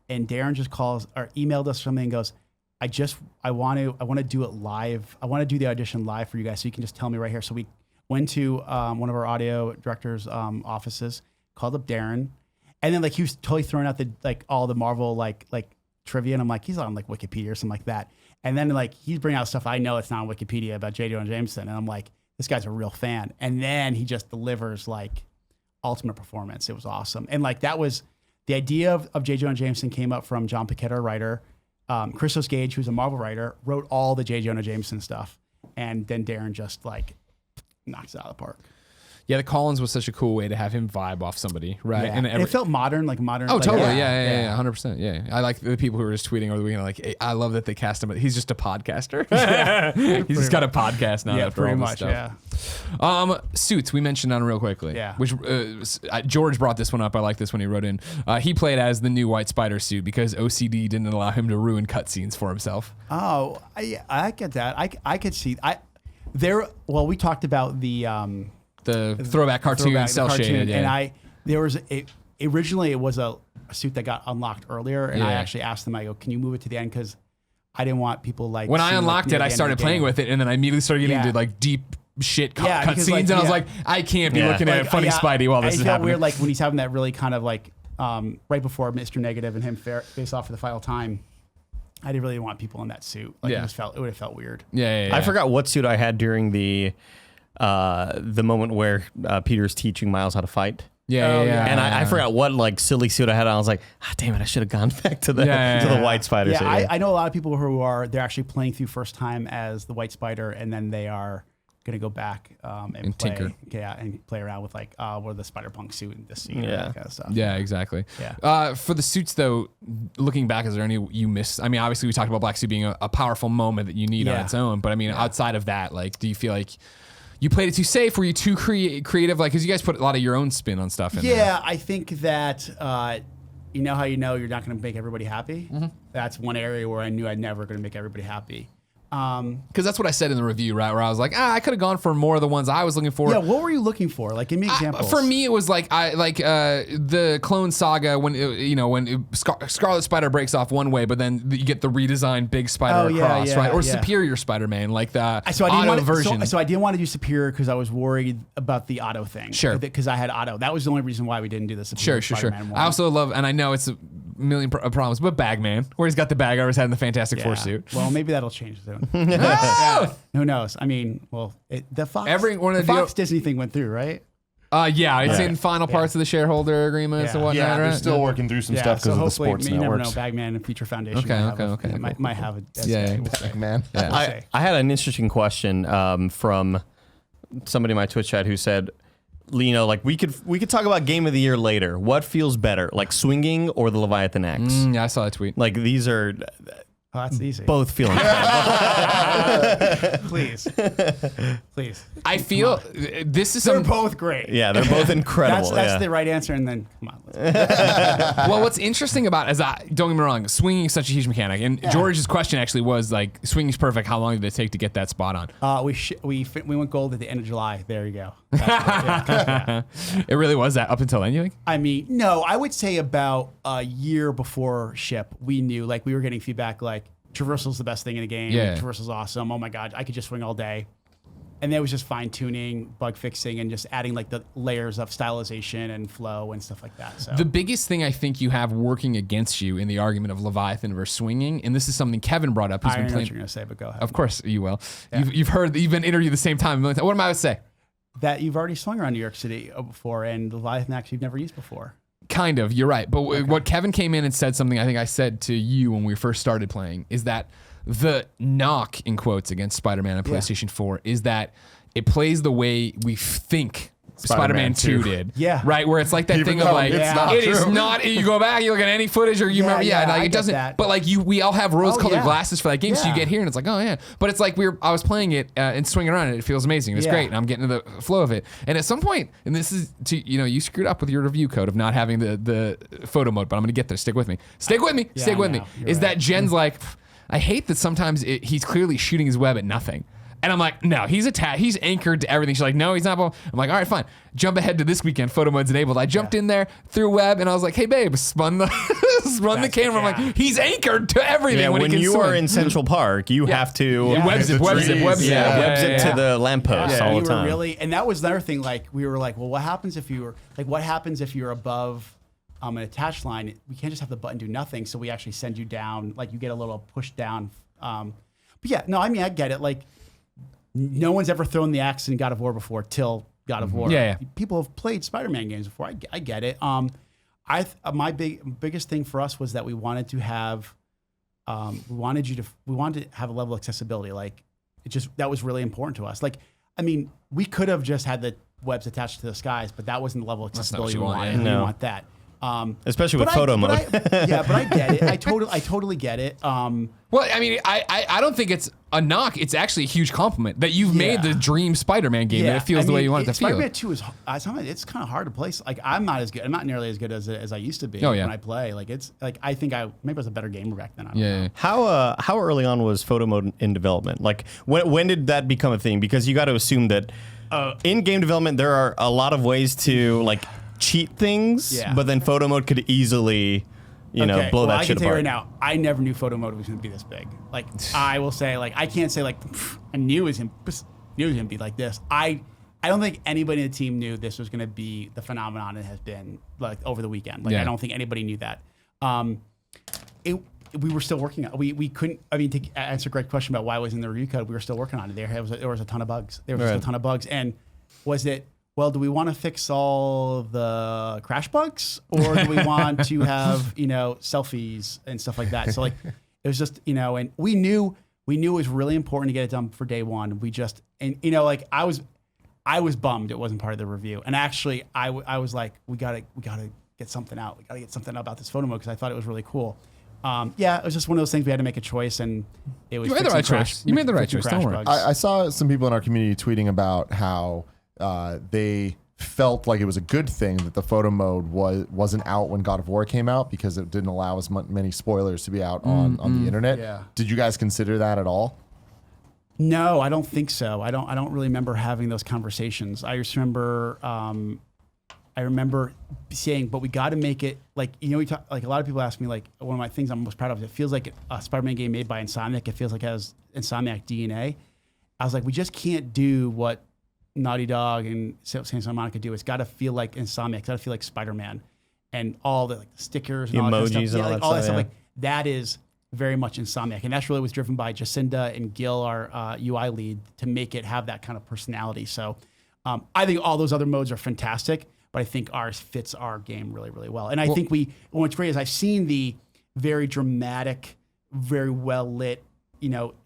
And Darren just calls or emailed us something and goes, I want to do it live. I want to do the audition live for you guys, so you can just tell me right here. So we went to one of our audio director's offices, called up Darren, and then he was totally throwing out the all the Marvel trivia, and I'm like, he's on Wikipedia or something like that. And then he's bringing out stuff I know it's not on Wikipedia about J. Jonah Jameson, and I'm like, this guy's a real fan. And then he just delivers ultimate performance. It was awesome. And that was the idea of J. Jonah Jameson came up from John Piquetta, a writer. Christos Gage, who's a Marvel writer, wrote all the J. Jonah Jameson stuff. And then Darren just knocks it out of the park. Yeah, the Collins was such a cool way to have him vibe off somebody, right? Yeah. And it felt modern, modern. Oh, totally. Yeah, 100%. Yeah. I like the people who were just tweeting over the weekend, hey, I love that they cast him, but he's just a podcaster. He's just got a podcast now. Yeah, pretty much, stuff. Suits, we mentioned on real quickly. Yeah. Which George brought this one up. I like this when he wrote in. He played as the new White Spider suit because OCD didn't allow him to ruin cutscenes for himself. Oh, I get that. I could see. We talked about the throwback cartoon cell shaded, and there was originally it was a suit that got unlocked earlier, and I actually asked them, I go, can you move it to the end? Because I didn't want people like when I unlocked it, I started playing with it, and then I immediately started getting into like deep shit cutscenes, and I was like, I can't be looking at funny Spidey while this is happening. Weird, like when he's having that really kind of like right before Mr. Negative and him face off for the final time. I didn't really want people in that suit. Like it would have felt weird. Yeah. I forgot what suit I had during the moment where Peter's teaching Miles how to fight. And I forgot what like silly suit I had on. I was like, damn it, I should have gone back to the White Spider suit. I know a lot of people who they're actually playing through first time as the White Spider, and then they are going to go back and play, tinker. And play around with like what the Spider-Punk suit and this suit and that kind of stuff. Yeah, exactly. Yeah. For the suits though, looking back, is there any you missed? I mean, obviously we talked about Black Suit being a powerful moment that you need on its own, but I mean, outside of that, like, do you feel like you played it too safe? Were you too creative? Like, because you guys put a lot of your own spin on stuff in there. Yeah, I think that you know how you know you're not going to make everybody happy? Mm-hmm. That's one area where I knew I'd never going to make everybody happy. Because that's what I said in the review, right? Where I was like, I could have gone for more of the ones I was looking for. Yeah, what were you looking for? Like, give me examples. For me, it was like the Clone Saga when Scarlet Spider breaks off one way, but then you get the redesigned big spider across, right? Or Superior Spider-Man, like the auto version. So I didn't want to do Superior because I was worried about the auto thing. Sure. Because I had auto. That was the only reason why we didn't do the Superior Spider-Man one. I also love, and I know it's a million problems, but Bagman, where he's got the bag I always had in the Fantastic Four suit. Well, maybe that'll change soon. Who knows? I mean, well, the Fox Disney thing went through, right? It's in final parts of the shareholder agreements and whatnot. Yeah, they're right? still working through some stuff because of the sports networks. You never know. Bagman and Future Foundation might have a Bagman. I had an interesting question from somebody in my Twitch chat who said, like we could talk about Game of the Year later. What feels better, like Swinging or the Leviathan X? Yeah, I saw that tweet. Like these are. Oh, that's easy. Both feeling. Please. I feel this is. They're both great. Yeah, they're both incredible. That's the right answer. And then come on. Well, what's interesting about don't get me wrong, swinging is such a huge mechanic. And George's question actually was like, swinging's perfect. How long did it take to get that spot on? We went gold at the end of July. There you go. It really was that up until then, you think? I mean, no, I would say about a year before ship, we knew, like, we were getting feedback like, traversal's the best thing in the game. Yeah. Traversal's awesome. Oh my God, I could just swing all day. And then it was just fine tuning, bug fixing, and just adding like the layers of stylization and flow and stuff like that. So the biggest thing I think you have working against you in the argument of Leviathan versus swinging, and this is something Kevin brought up. I don't know what you're going to say, but go ahead. Of course you will. Yeah. You've been interviewed the same time. What am I going to say? That you've already swung around New York City before, and Leviathan actually you've never used before. Kind of, you're right. But what Kevin came in and said, something I think I said to you when we first started playing, is that the knock, in quotes, against Spider-Man on PlayStation 4 is that it plays the way we think Spider-Man 2 did. Yeah. Right? Where it's like that thing of like, it is not, you go back, you look at any footage or you remember, like it doesn't, but like we all have rose-colored glasses for that game, so you get here and it's like, oh yeah. But it's like I was playing it and swinging around and it feels amazing. It's great and I'm getting to the flow of it. And at some point, and this is, you screwed up with your review code of not having the photo mode, but I'm going to get there. Stick with me. Stick with me. Is that Jen's like, I hate that sometimes he's clearly shooting his web at nothing. And I'm like, no, he's anchored to everything. She's like, no, he's not. I'm like, all right, fine. Jump ahead to this weekend. Photo mode's enabled. I jumped in there through web, and I was like, hey, babe, spun the camera. I'm like, he's anchored to everything. Yeah, when you are in Central Park, you have to web zip to the lamppost all the time. And that was another thing. Like we were like, well, what happens if you're above an attached line? We can't just have the button do nothing. So we actually send you down. Like you get a little push down. But yeah, no, I mean, I get it. Like. No one's ever thrown the axe in God of War before till God of War. Yeah. People have played Spider-Man games before. I get it. My biggest thing for us was that we wanted to have, we wanted to have a level of accessibility. Like that was really important to us. Like, I mean, we could have just had the webs attached to the skies, but that wasn't the level of accessibility we wanted. We want that. Especially with photo mode. But I get it. I totally get it. Well, I mean, I don't think it's a knock. It's actually a huge compliment that you've made the dream Spider-Man game that it feels the way you want it to feel. Spider-Man 2 is it's kind of hard to play. Like I'm not as good. I'm not nearly as good as I used to be when I play. Like it's like I think maybe I was a better gamer back then. I don't know. How early on was photo mode in development? Like when did that become a thing? Because you got to assume that in game development there are a lot of ways to like cheat things, but then photo mode could easily, blow that shit apart. I can tell you right now, I never knew photo mode was going to be this big. Like, I will say, like, I can't say, like, I knew it was going to be like this. I don't think anybody in the team knew this was going to be the phenomenon it has been, like, over the weekend. Like, I don't think anybody knew that. We were still working on it. We couldn't, to answer Greg's question about why it was in the review code, we were still working on it. There was a ton of bugs. There was just a ton of bugs. And was it, well, do we want to fix all the crash bugs, or do we want to have, selfies and stuff like that? So, like, it was just, and we knew it was really important to get it done for day one. We just, like, I was bummed it wasn't part of the review. And actually, I was like, we gotta get something out. We gotta get something out about this photo mode, because I thought it was really cool. It was just one of those things we had to make a choice, and it was. You made the right choice. You made the right choice. Don't worry. I saw some people in our community tweeting about how they felt like it was a good thing that the photo mode wasn't out when God of War came out, because it didn't allow as many spoilers to be out on the internet. Yeah. Did you guys consider that at all? No, I don't think so. I don't really remember having those conversations. I just remember. I remember saying, but we got to make it like, we talk, like, a lot of people ask me, like, one of my things I'm most proud of is it feels like a Spider-Man game made by Insomniac. It feels like it has Insomniac DNA. I was like, we just can't do what Naughty Dog and Santa Monica do. It's got to feel like Insomniac. It's got to feel like Spider-Man, and all the, like, the stickers and emojis all and all that stuff. Like, that is very much Insomniac, and that's really was driven by Jacinda and Gil, our UI lead, to make it have that kind of personality. So I think all those other modes are fantastic, but I think ours fits our game really, really well. And I think what's great is I've seen the very dramatic, very well lit,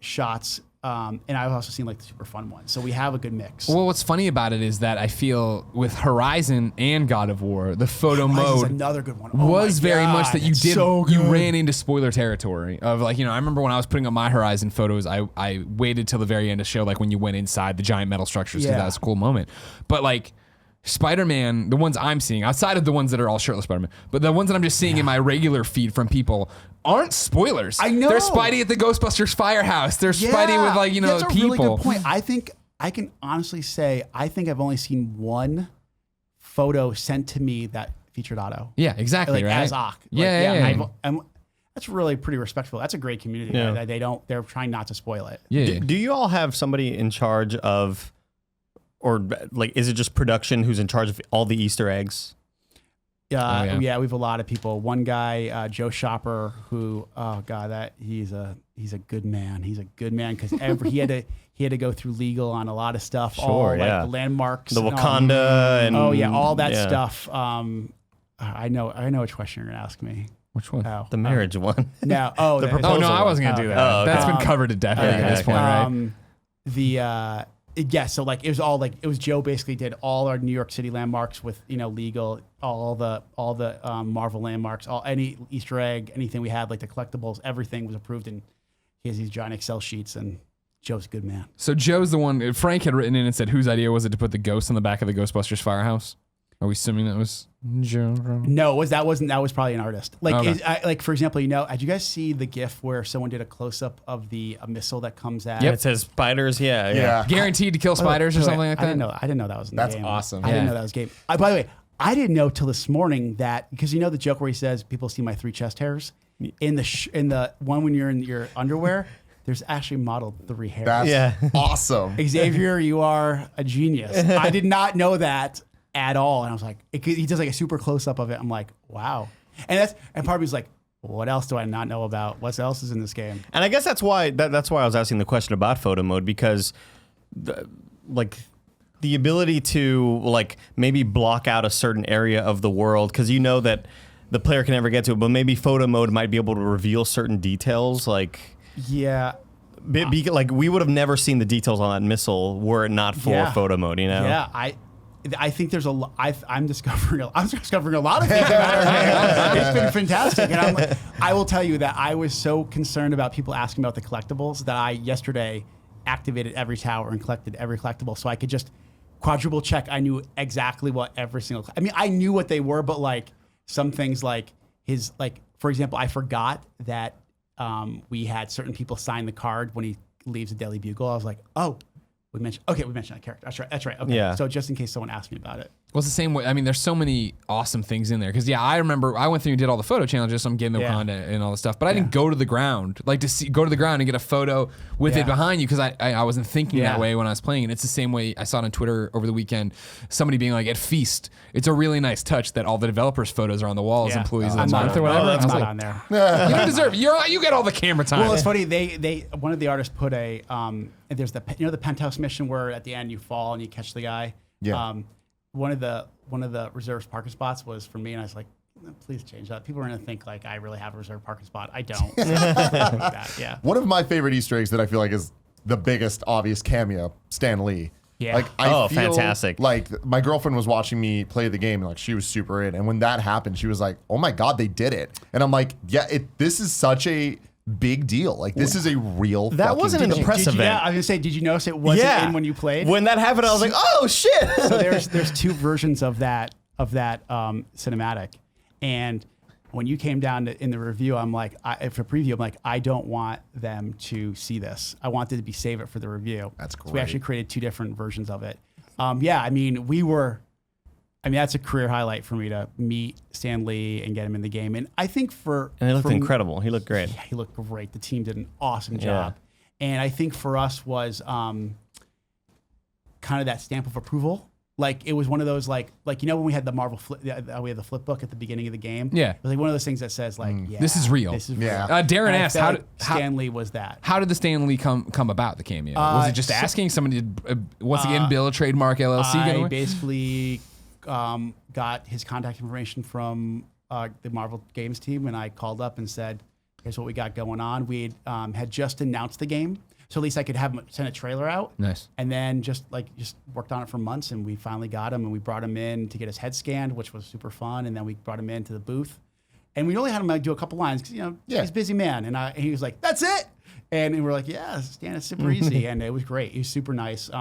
shots. And I've also seen, like, the super fun ones. So we have a good mix. Well, what's funny about it is that I feel with Horizon and God of War, the photo mode another good one. Was very much that you ran into spoiler territory of, like, I remember when I was putting up my Horizon photos, I waited till the very end to show, like, when you went inside the giant metal structures, because that was a cool moment. But, like, Spider-Man, the ones I'm seeing, outside of the ones that are all shirtless Spider-Man, but the ones that I'm just seeing in my regular feed from people aren't spoilers. I know. They're Spidey at the Ghostbusters firehouse. They're Spidey with, like, that's a people. Really good point. I think I can honestly say I've only seen one photo sent to me that featured Otto. Yeah, exactly. Like, right. as Ock. Yeah. That's really pretty respectful. That's a great community. Yeah. They're trying not to spoil it. Yeah. Do you all have somebody in charge of, or, like, is it just production who's in charge of all the Easter eggs? Yeah, we have a lot of people. One guy, Joe Shopper, who, he's a good man. He's a good man, because he had to go through legal on a lot of stuff. Sure, like the landmarks, the Wakanda, and all that stuff. I know which question you're gonna ask me. Which one? The marriage one. No. The proposal no, I wasn't gonna do that. Okay. That's been covered to death at this point, right? So, like, it was all, like, it was Joe basically did all our New York City landmarks with, legal, all the Marvel landmarks, any Easter egg, anything we had, like the collectibles, everything was approved, and he has these giant Excel sheets, and Joe's a good man. So Joe's the one, Frank had written in and said, whose idea was it to put the ghost on the back of the Ghostbusters firehouse? Are we assuming that was Joe? No, that was probably an artist. Like, like, for example, did you guys see the GIF where someone did a close up of the missile that comes out? It says spiders. Yeah. Guaranteed to kill spiders or something like that. I didn't know that was in the game. That's awesome. I didn't know that was game. By the way, I didn't know till this morning that, because the joke where he says people see my 3 chest hairs in the one when you're in your underwear. There's actually modeled 3 hairs. That's awesome. Xavier, you are a genius. I did not know that at all, and I was like, he does like a super close up of it. I'm like, wow, and part of me was like, what else do I not know about? What else is in this game? And I guess that's why I was asking the question about photo mode, because the ability to, like, maybe block out a certain area of the world, because that the player can never get to it, but maybe photo mode might be able to reveal certain details, like. Yeah. Like, we would have never seen the details on that missile were it not for photo mode, Yeah, I think there's I'm discovering a lot of things about our game. It's been fantastic. And I will tell you that I was so concerned about people asking about the collectibles that I yesterday activated every tower and collected every collectible, so I could just quadruple check. I knew exactly what every single. I mean, I knew what they were, but, like, some things, like for example, I forgot that we had certain people sign the card when he leaves the Daily Bugle. I was like, oh. We mentioned that character. That's right. Okay. Yeah. So just in case someone asked me about it. Well, it's the same way. I mean, there's so many awesome things in there. Because, I remember I went through and did all the photo challenges, so I'm getting the Wakanda and all this stuff. But I didn't go to the ground. Like, go to the ground and get a photo with it behind you, because I wasn't thinking that way when I was playing. And it's the same way I saw it on Twitter over the weekend. Somebody being like, at Feast, it's a really nice touch that all the developers' photos are on the wall as employees of the month or whatever. That's not on there. You don't deserve it. You get all the camera time. Well, it's funny. They one of the artists put a there's the the penthouse mission where at the end you fall and you catch the guy. Yeah. One of the reserved parking spots was for me, and I was like, please change that. People are gonna think like I really have a reserved parking spot. I don't. Yeah. One of my favorite Easter eggs that I feel like is the biggest obvious cameo, Stan Lee. Yeah. Like, I feel fantastic. Like, my girlfriend was watching me play the game, and like she was super in. And when that happened, she was like, "Oh my god, they did it!" And I'm like, "Yeah, this is such a big deal. Like, this is a real." That wasn't in the press event. Yeah, I was gonna say, did you notice it wasn't in when you played? When that happened, I was like, "Oh shit!" So there's two versions of that cinematic, and when you came down in the review, I'm like, for preview, I'm like, I don't want them to see this. I wanted to be save it for the review. That's great. So we actually created two different versions of it. I mean, that's a career highlight for me to meet Stan Lee and get him in the game. And I think and he looked incredible. He looked great. Yeah, he looked great. The team did an awesome job. And I think for us was kind of that stamp of approval. Like, it was one of those, like when we had the Marvel we had the flip book at the beginning of the game. Yeah. It was like one of those things that says, like, this is real. This is Yeah. real. Darren And I asked, felt Stan Lee was that. How did the Stan Lee come about, the cameo? Was it just asking somebody to, once again, build a trademark LLC? I basically got his contact information from the Marvel Games team, and I called up and said, here's what we got going on. We had just announced the game, so at least I could have him send a trailer out. Nice. And then just worked on it for months, and we finally got him, and we brought him in to get his head scanned, which was super fun. And then we brought him into the booth, and we only had him do a couple lines because he's a busy man, and he was like, "That's it," and we're like, "Yeah, Stan, it's super easy," and it was great. He was super nice. It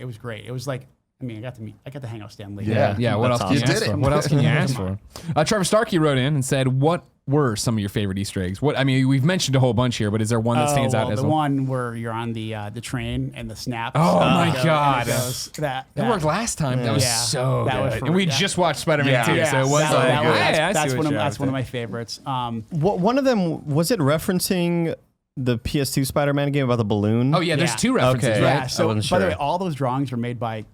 was great. It was like, I got to hang out with Stan Lee. Yeah. What else can you ask for? What else can you ask for? Trevor Starkey wrote in and said, "What were some of your favorite Easter eggs?" We've mentioned a whole bunch here, but is there one that stands out as the well? one where you're on the train and the snap. Oh my God. That worked last time. That was so good. And we just watched Spider-Man 2, so it was that's one of my favorites. One of them, was it referencing the PS2 Spider-Man game about the balloon? Oh yeah, there's two references, Okay. right? Yeah. So by sure. the way, all those drawings were made by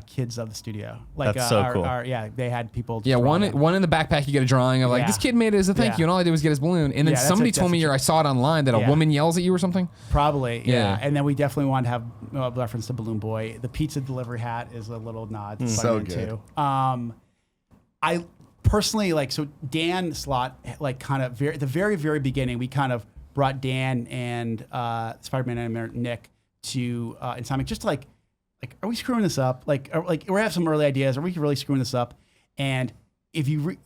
kids of the studio. Like, That's so cool. They had people. Yeah, one in the backpack you get a drawing of, like, this kid made it as a thank you, and all I did was get his balloon. And then somebody told me I saw it online that a woman yells at you or something. Probably, yeah. And then we definitely wanted to have a reference to Balloon Boy. The pizza delivery hat is a little nod to Spider-Man 2. I personally so Dan Slott, kind of the very, very beginning, we kind of brought Dan and Spider-Man and Nick to Insomniac just to are we screwing this up? We have some early ideas. Are we really screwing this up? And if you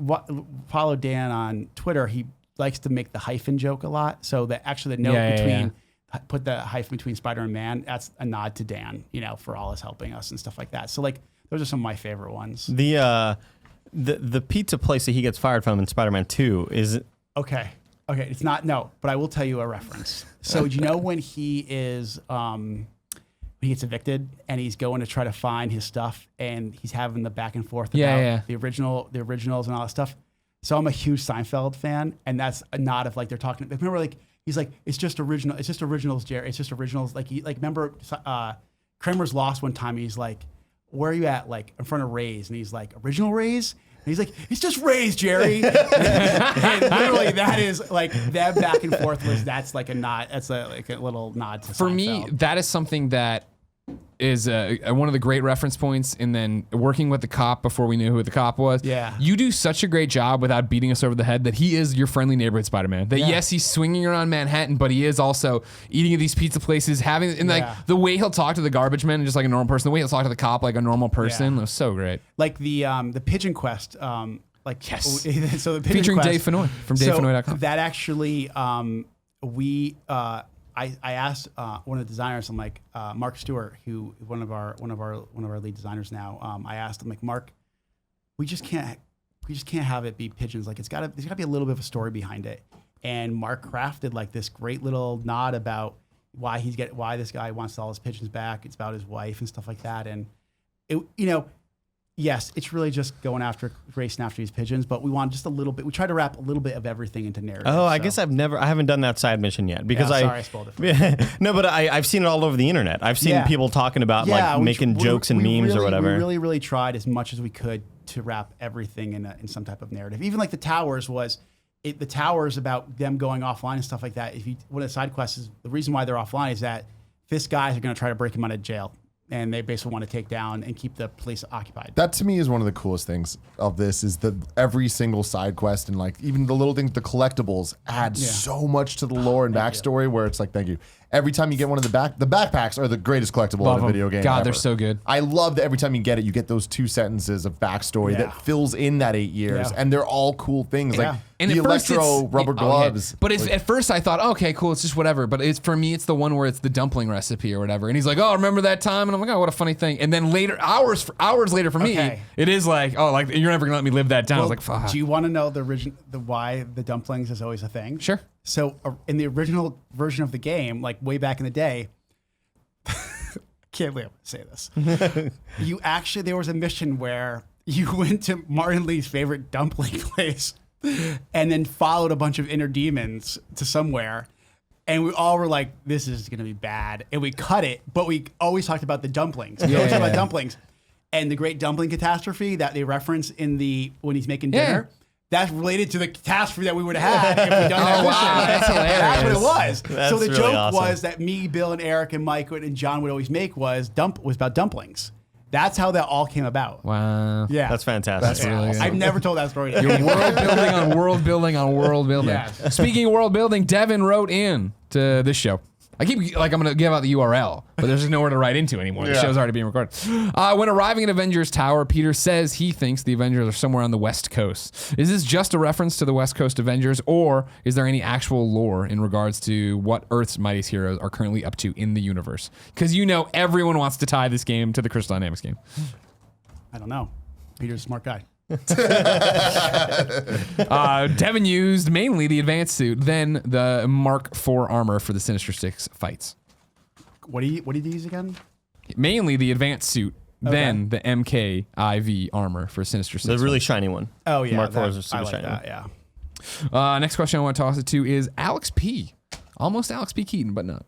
follow Dan on Twitter, he likes to make the hyphen joke a lot. So that actually the note put the hyphen between Spider and Man, that's a nod to Dan, for all his helping us and stuff like that. So those are some of my favorite ones. The pizza place that he gets fired from in Spider-Man 2 is okay. It's not but I will tell you a reference. So when he is he gets evicted and he's going to try to find his stuff and he's having the back and forth about the originals and all that stuff. So I'm a huge Seinfeld fan, and that's a nod of they're talking. Remember, he's like, it's just originals, Jerry. It's just originals. Remember Kramer's Lost one time. He's like, where are you at? In front of Ray's, and he's like, original Ray's. And he's like, it's just Ray's, Jerry. And literally, that is that back and forth that's a nod. That's a little nod to For Seinfeld. me, that is something that is one of the great reference points. And then working with the cop before we knew who the cop was. Yeah. You do such a great job without beating us over the head that he is your friendly neighborhood Spider-Man. That yes, he's swinging around Manhattan, but he is also eating at these pizza places, the way he'll talk to the garbage man just like a normal person, the way he'll talk to the cop like a normal person was so great. The Pigeon Quest, yes. So the Pigeon featuring Quest, Dave Fennoy from DaveFennoy.com. That actually, I asked one of the designers, I'm like, Mark Stewart, who one of our lead designers now. I asked him, Mark, we just can't have it be pigeons. There's got to be a little bit of a story behind it. And Mark crafted this great little nod about why this guy wants all his pigeons back. It's about his wife and stuff like that. And yes, it's really just racing after these pigeons, but we want just a little bit. We try to wrap a little bit of everything into narrative. Oh, I guess I haven't done that side mission yet because sorry, I spoiled it for you. No, but I've seen it all over the internet. I've seen people talking about making jokes and memes or whatever. We really, really tried as much as we could to wrap everything in some type of narrative. Even like the towers the towers about them going offline and stuff like that. One of the side quests is the reason why they're offline is that Fist guys are going to try to break him out of jail. And they basically want to take down and keep the place occupied. That to me is one of the coolest things of this is that every single side quest and like even the little things, the collectibles add so much to the lore and backstory where it's like, thank you. Every time you get one of the backpacks are the greatest collectible in a video game. God, ever. they're so good. I love that every time you get it, you get those 2 sentences of backstory that fills in that 8 years, and they're all cool things like and the electro rubber gloves. Okay. But at first I thought, okay, cool, it's just whatever. But for me, it's the one where it's the dumpling recipe or whatever. And he's like, oh, remember that time? And I'm like, oh, what a funny thing. And then later, hours later for me, it is like, oh, like you're never gonna let me live that down. I was like, fuck. Do you want to know why the dumplings is always a thing? Sure. So in the original version of the game, like way back in the day, can't believe I'm gonna say this. There was a mission where you went to Martin Lee's favorite dumpling place and then followed a bunch of inner demons to somewhere. And we all were like, this is going to be bad. And we cut it, but we always talked about the dumplings. We always talked about dumplings. And the great dumpling catastrophe that they reference when he's making dinner. That's related to the catastrophe that we would have had if we'd done that mission. Wow, that's hilarious. That's what it was. So the really joke was that me, Bill, and Eric, and Mike, and John would always make was about dumplings. That's how that all came about. Wow. Yeah. That's fantastic. That's really good. I've never told that story to You're anyone. world building on world building on world building. Yeah. Speaking of world building, Devin wrote in to this show. I keep I'm going to give out the URL, but there's just nowhere to write into anymore. The show's already being recorded. When arriving at Avengers Tower, Peter says he thinks the Avengers are somewhere on the West Coast. Is this just a reference to the West Coast Avengers, or is there any actual lore in regards to what Earth's mightiest heroes are currently up to in the universe? Because everyone wants to tie this game to the Crystal Dynamics game. I don't know. Peter's a smart guy. Devin used mainly the advanced suit, then the Mark IV armor for the Sinister Six fights. What did he use again? Mainly the advanced suit, then the MKIV armor for Sinister Six. The really shiny one. Oh yeah, Mark IV is super shiny. That, yeah. Next question I want to toss it to is Alex P. Almost Alex P. Keaton, but not.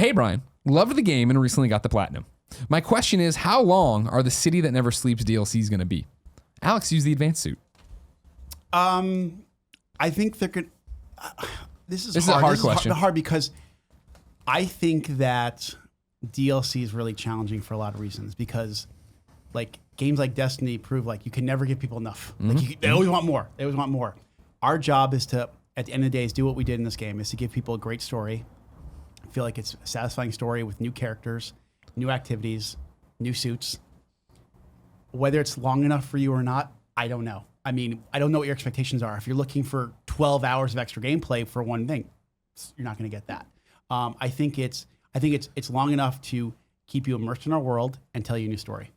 Hey Brian, loved the game and recently got the platinum. My question is, how long are the City That Never Sleeps DLCs going to be? Alex used the advanced suit. I think they're good. This is a hard question. Hard because I think that DLC is really challenging for a lot of reasons. Because, like games like Destiny prove like you can never give people enough. Like they always want more. They always want more. Our job is to, at the end of the day, is do what we did in this game: is to give people a great story. I feel like it's a satisfying story with new characters, new activities, new suits. Whether it's long enough for you or not, I don't know. I mean, I don't know what your expectations are. If you're looking for 12 hours of extra gameplay for one thing, you're not going to get that. I think it's long enough to keep you immersed in our world and tell you a new story.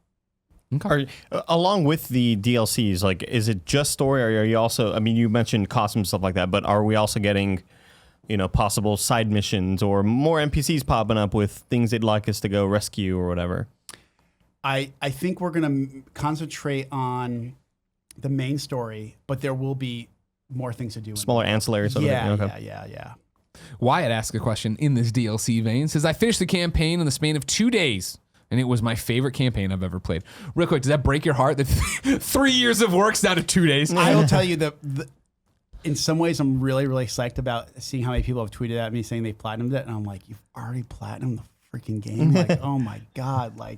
Okay. Along with the DLCs, like, is it just story, or are you also? I mean, you mentioned costumes and stuff like that, but are we also getting, possible side missions or more NPCs popping up with things they'd like us to go rescue or whatever? I think we're going to concentrate on the main story, but there will be more things to do. Smaller ancillary sort of thing. Yeah. Wyatt asked a question in this DLC vein. Says, I finished the campaign in the span of 2 days, and it was my favorite campaign I've ever played. Real quick, does that break your heart that 3 years of work's down to 2 days? I will tell you that in some ways, I'm really, really psyched about seeing how many people have tweeted at me saying they platinumed it, and I'm like, you've already platinumed the freaking game? Like, oh my God, like,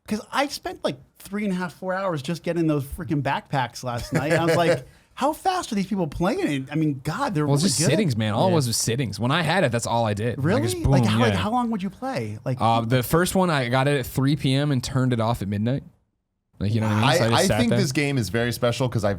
because I spent like 3.5, 4 hours just getting those freaking backpacks last night. And I was like, how fast are these people playing it? I mean, God, they're really just good. Sittings, man. All it was sittings. When I had it, that's all I did. Really? Just boom, like, how long would you play? Like, the first one, I got it at 3 p.m. and turned it off at midnight. Like, you know what I mean? So I think this game is very special because I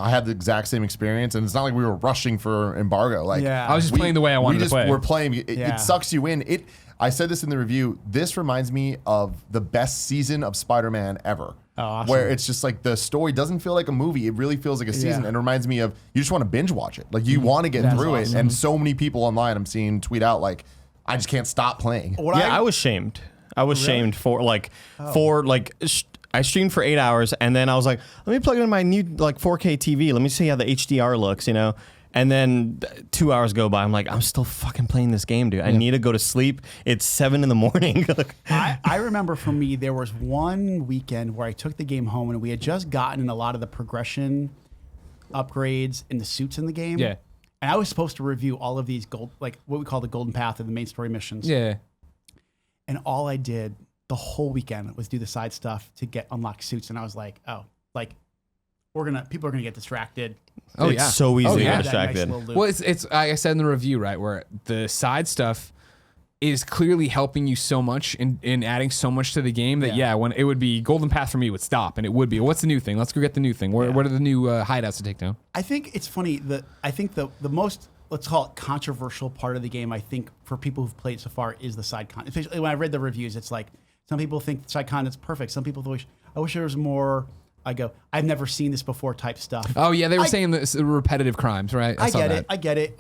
had the exact same experience, and it's not like we were rushing for embargo. Like, I was just playing the way I wanted to play. We're playing. It sucks you in. I said this in the review. This reminds me of the best season of Spider-Man ever. Oh, awesome. Where it's just like the story doesn't feel like a movie. It really feels like a season. And it reminds me of, you just want to binge watch it. Like, you want to get through it. And so many people online I'm seeing tweet out like, I just can't stop playing. I was shamed. I was shamed for I streamed for 8 hours, and then I was like, let me plug in my new 4K TV. Let me see how the HDR looks, And then 2 hours go by. I'm like, I'm still fucking playing this game, dude. I need to go to sleep. It's 7 a.m. I remember for me, there was one weekend where I took the game home, and we had just gotten a lot of the progression upgrades and the suits in the game. Yeah. And I was supposed to review all of these what we call the golden path of the main story missions. Yeah. And all I did the whole weekend was do the side stuff to unlock suits. And I was like, people are gonna get distracted. Oh, it's so easy to get distracted. Nice Well, it's like I said in the review, right, where the side stuff is clearly helping you so much in adding so much to the game that when it would be golden path for me would stop, and it would be, what's the new thing? Let's go get the new thing. What are the new hideouts to take down? I think it's funny that I think the most, let's call it, controversial part of the game, I think, for people who've played so far, is the side content. Especially when I read the reviews, it's like some people think side content's perfect. Some people I wish there was more. I go, I've never seen this before type stuff. Oh yeah, they were saying this repetitive crimes, right? I get it.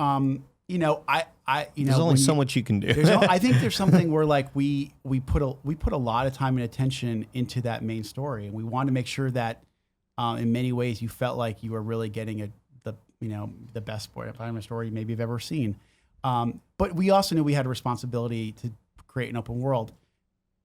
There's only so much you can do. I think there's something where we put a lot of time and attention into that main story, and we wanted to make sure that in many ways you felt like you were really getting the best story maybe you've ever seen. But we also knew we had a responsibility to create an open world.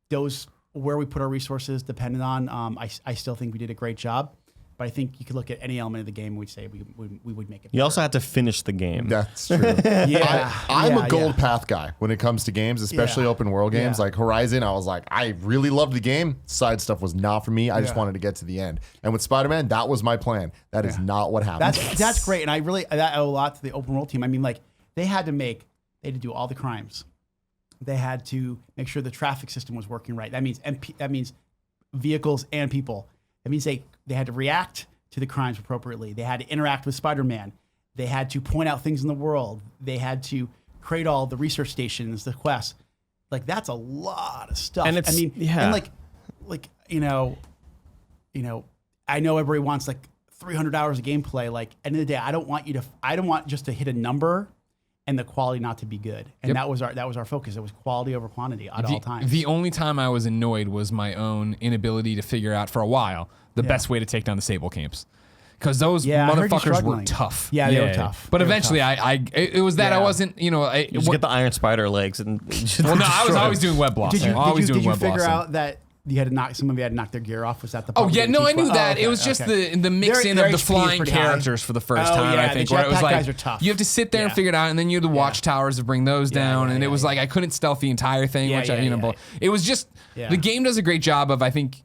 Those where we put our resources depended on. I still think we did a great job, but I think you could look at any element of the game and we'd say we would make it better. You also have to finish the game. That's true. I'm a gold path guy when it comes to games, especially open world games. Like Horizon, I was like, I really loved the game. Side stuff was not for me. I just wanted to get to the end. And with Spider-Man, that was my plan. That is not what happened. That's great. And I owe a lot to the open world team. I mean, they had to do all the crimes. They had to make sure the traffic system was working right. That means vehicles and people. That means they had to react to the crimes appropriately. They had to interact with Spider-Man. They had to point out things in the world. They had to create all the research stations, the quests. That's a lot of stuff. And it's, I know everybody wants 300 hours of gameplay. End of the day, I don't want just to hit a number and the quality not to be good. And that was our focus. It was quality over quantity at all times. The only time I was annoyed was my own inability to figure out for a while the best way to take down the Sable camps. Because those motherfuckers were tough. Yeah, they were tough. But eventually, it was that I wasn't, you just get the iron spider legs and well, no, I was always doing web blossom. Did you figure out that you had to knock their gear off? Was that the part? Oh yeah, no, I knew that. It was just the mix in of the flying characters for the first time. I think where it was guys are tough. You have to sit there and figure it out, and then you have the watchtowers to bring those down. And it was I couldn't stealth the entire thing, it was just the game does a great job of, I think,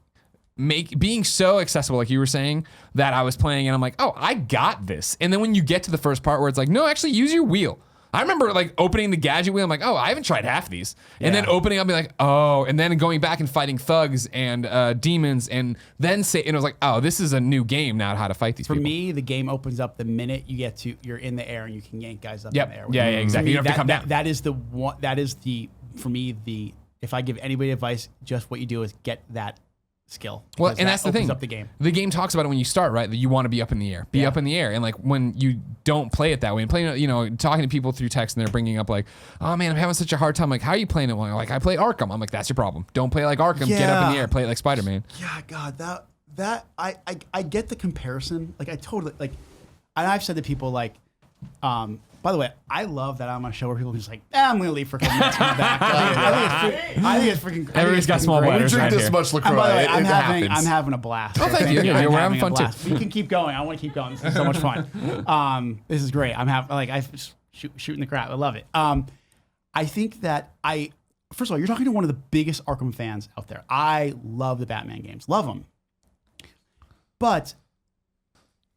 being so accessible, like you were saying, that I was playing and I'm like, oh, I got this. And then when you get to the first part where it's like, no, actually use your wheel. I remember opening the gadget wheel. I'm like, oh, I haven't tried half of these. And then opening up and be like, oh, and then going back and fighting thugs and demons and then and it was like, oh, this is a new game now, how to fight these people. For me, the game opens up the minute you're in the air and you can yank guys up in the air. Yeah, exactly. You don't have to come down. That is for me, if I give anybody advice, just what you do is get that skill. Well, and that's the thing. Up the game. The game talks about it when you start, right? That you want to be up in the air, up in the air, and when you don't play it that way, and playing, talking to people through text, and they're bringing up oh man, I'm having such a hard time. How are you playing it? Well, I play Arkham. I'm like, that's your problem. Don't play like Arkham. Get up in the air. Play it like Spider-Man. Yeah, God, that I get the comparison. I totally and I've said to people by the way, I love that I'm on a show where people are just I'm going to leave for a couple minutes and come back. I think it's freaking. Everybody's got small bladders. We drink this much LaCroix. By the way, I'm having a blast. Oh, thank you. Yeah, we're having fun too. We can keep going. I want to keep going. This is so much fun. This is great. I'm having I'm shooting the crap. I love it. I think that first of all, you're talking to one of the biggest Arkham fans out there. I love the Batman games. Love them. But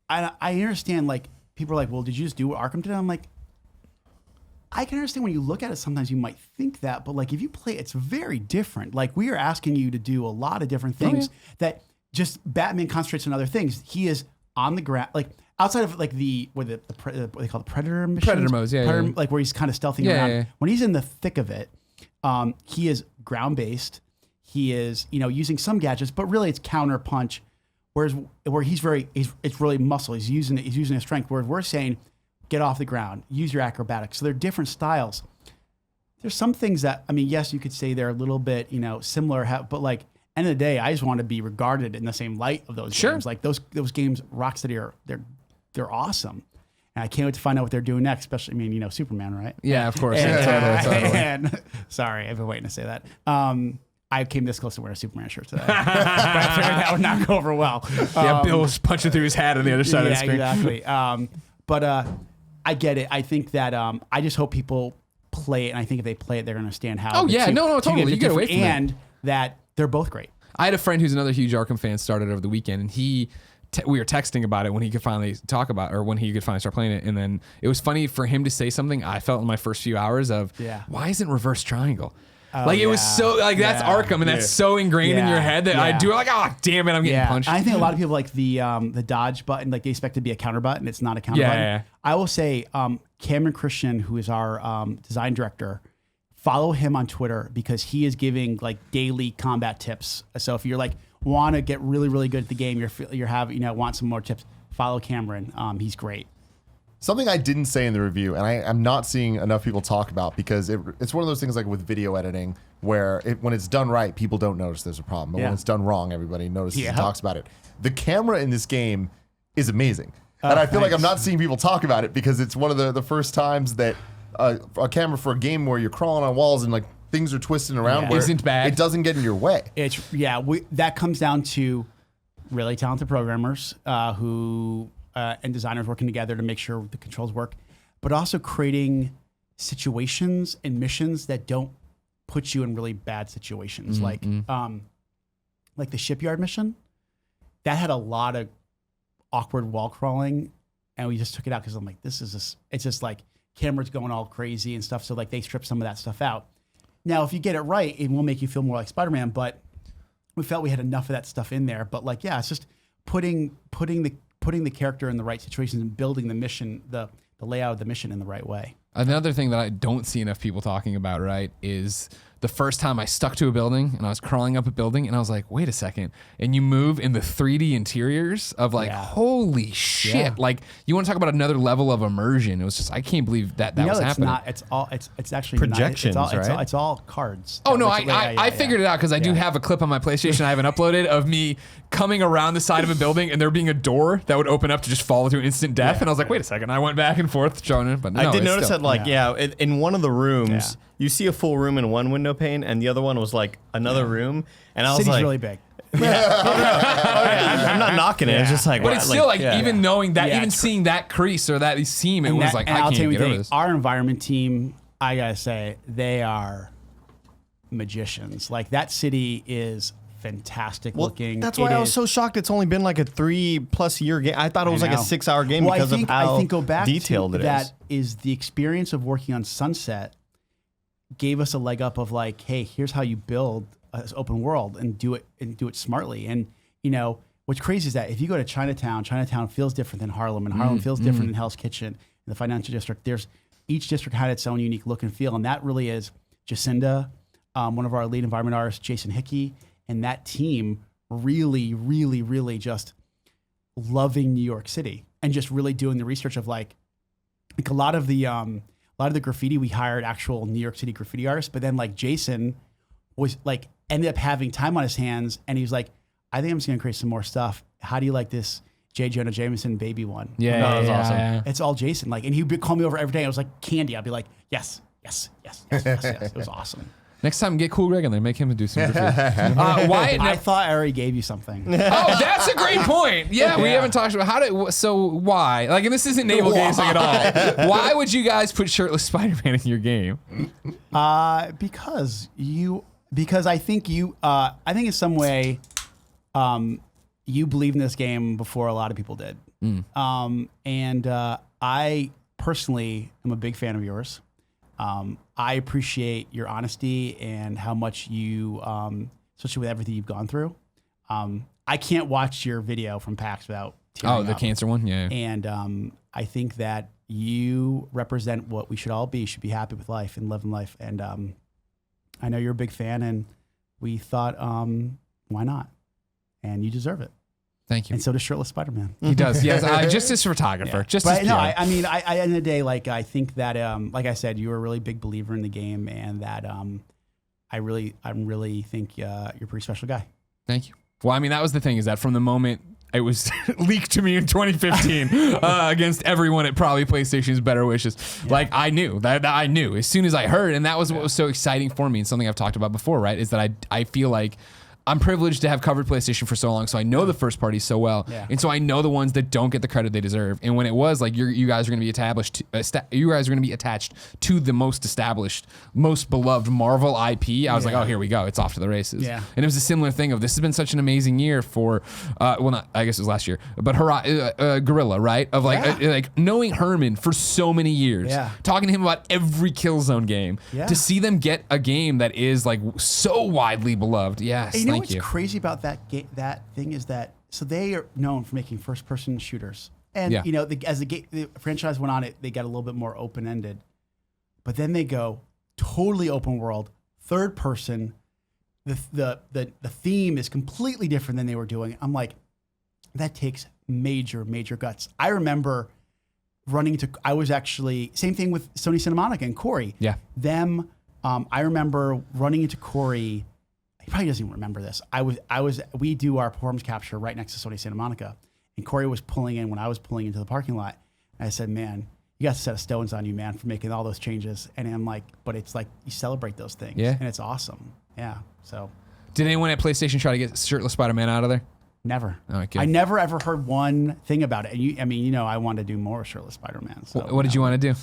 I understand people are well, did you just do Arkham today? I'm like, I can understand when you look at it, sometimes you might think that, but if you play, it's very different. We are asking you to do a lot of different things that just Batman concentrates on other things. He is on the ground, outside of what they call the Predator missions. Predator modes, where he's kind of stealthing around. Yeah. When he's in the thick of it, he is ground based. He is, using some gadgets, but really it's counter punch. Whereas it's really muscle. He's using his strength. Whereas we're saying, get off the ground, use your acrobatics. So they're different styles. there's some things that, I mean, yes, you could say they're a little bit, similar, but like, end of the day, I just want to be regarded in the same light of those games. Like those games, Rocksteady they're awesome. And I can't wait to find out what they're doing next, especially, Superman, right? Yeah, of course. And sorry, I've been waiting to say that. I came this close to wearing a Superman shirt today. But I figured that would not go over well. Bill was punching through his hat on the other side of the screen. Exactly. But I get it. I think that I just hope people play it, and I think if they play it, they're going to understand how. Oh, yeah. No, totally. You get away from it. And that they're both great. I had a friend who's another huge Arkham fan started over the weekend, and we were texting about it when he could finally talk about, or when he could finally start playing it. And then it was funny for him to say something I felt in my first few hours of, why isn't reverse triangle? It was so that's Arkham, and that's so ingrained in your head that I do damn it, I'm getting punched. I think a lot of people like the dodge button, like they expect it to be a counter button. It's not a counter button. Yeah. I will say, Cameron Christian, who is our design director, follow him on Twitter because he is giving like daily combat tips. So if you're like want to get really, really good at the game, want some more tips, follow Cameron. He's great. Something I didn't say in the review, and I'm not seeing enough people talk about, because it's one of those things like with video editing where when it's done right, people don't notice there's a problem. But when it's done wrong, everybody notices and talks about it. The camera in this game is amazing. And I feel like I'm not seeing people talk about it because it's one of the first times that a camera for a game where you're crawling on walls and like things are twisting around where isn't bad. It doesn't get in your way. That comes down to really talented programmers who and designers working together to make sure the controls work, but also creating situations and missions that don't put you in really bad situations. Like the shipyard mission, that had a lot of awkward wall crawling, and we just took it out because I'm like, it's just like cameras going all crazy and stuff. So like they stripped some of that stuff out. Now, if you get it right, it will make you feel more like Spider-Man, but we felt we had enough of that stuff in there. But like, it's just putting the character in the right situations and building the mission, the layout of the mission in the right way. Another thing that I don't see enough people talking about, right, is the first time I stuck to a building and I was crawling up a building and I was like, wait a second. And you move in the 3D interiors of like, holy shit. Yeah. Like, you want to talk about another level of immersion. It was just, I can't believe that was happening. It's actually projections, right? It's all cards. Oh, no, I figured it out because I do have a clip on my PlayStation I haven't uploaded of me coming around the side of a building and there being a door that would open up to just fall to instant death. And I was like, wait a second. I went back and forth showing it. But no, I did notice that, like, in one of the rooms, you see a full room in one window pane, and the other one was like another room. And I was City's like, really big. I'm not knocking it. It's just like, but it's still like even knowing that, even seeing that crease or that seam, it was like, I can't get over this. Our environment team, I gotta say, they are magicians. Like that city is fantastic looking. That's why I was so shocked. It's only been like a 3+ year game. I thought it was like a 6-hour game because of how detailed it is. That is the experience of working on Sunset gave us a leg up of like, hey, here's how you build an open world and do it smartly. And what's crazy is that if you go to Chinatown feels different than Harlem, and Harlem feels different than Hell's Kitchen and the financial district. Each district had its own unique look and feel, and that really is Jacinda, one of our lead environment artists, Jason Hickey, and that team really, really, really just loving New York City and just really doing the research of like a lot of the graffiti, we hired actual New York City graffiti artists, but then like Jason was like ended up having time on his hands, and he was like, I think I'm just gonna create some more stuff. How do you like this J. Jonah Jameson baby one? That was awesome. Yeah. It's all Jason. Like, and he'd call me over every day. I was like candy. I'd be like, yes. It was awesome. Next time, get Cool Greg in there. Make him do some graffiti. I thought I already gave you something. Oh, that's a great point. Yeah, we haven't talked about why? Like, and this isn't naval gazing at all. Why would you guys put shirtless Spider-Man in your game? Because I think in some way, you believed in this game before a lot of people did. I personally am a big fan of yours. I appreciate your honesty and how much you, especially with everything you've gone through. I can't watch your video from PAX without tearing up. The cancer one? Yeah. And I think that you represent what we should all be. Should be happy with life and living life. And I know you're a big fan, and we thought, why not? And you deserve it. Thank you. And so does shirtless Spider-Man. He does. Yes, just as photographer. Yeah. Just but as no, I mean, at the end of the day, like I think that, like I said, you were a really big believer in the game, and that I really think you're a pretty special guy. Thank you. Well, I mean, that was the thing, is that from the moment it was leaked to me in 2015 against everyone at probably PlayStation's better wishes. Yeah. Like, I knew that I knew as soon as I heard, and that was what was so exciting for me, and something I've talked about before, right? Is that I feel like I'm privileged to have covered PlayStation for so long, so I know the first parties so well, and so I know the ones that don't get the credit they deserve. And when it was like you guys are going to be attached to the most established, most beloved Marvel IP, I was like, oh, here we go, it's off to the races. Yeah. And it was a similar thing of, this has been such an amazing year for, not I guess it was last year, but Guerrilla, right? Of like knowing Herman for so many years, talking to him about every Killzone game, to see them get a game that is like so widely beloved. Yes. You know what's crazy about that thing is that, so they are known for making first-person shooters, and you know, as the franchise went on, they got a little bit more open-ended, but then they go totally open world, third person. The theme is completely different than they were doing. I'm like, that takes major guts. I remember I was actually same thing with Sony Santa Monica and Corey. Yeah, them. I remember running into Corey. He probably doesn't even remember this. We do our performance capture right next to Sony Santa Monica, and Corey was pulling in when I was pulling into the parking lot. And I said, man, you got a set of stones on you, man, for making all those changes. And I'm like, but it's like, you celebrate those things. Yeah. And it's awesome. Yeah. So. Did anyone at PlayStation try to get shirtless Spider-Man out of there? Never. Okay. I never ever heard one thing about it. And I wanted to do more shirtless Spider-Man. So, what did you want to do?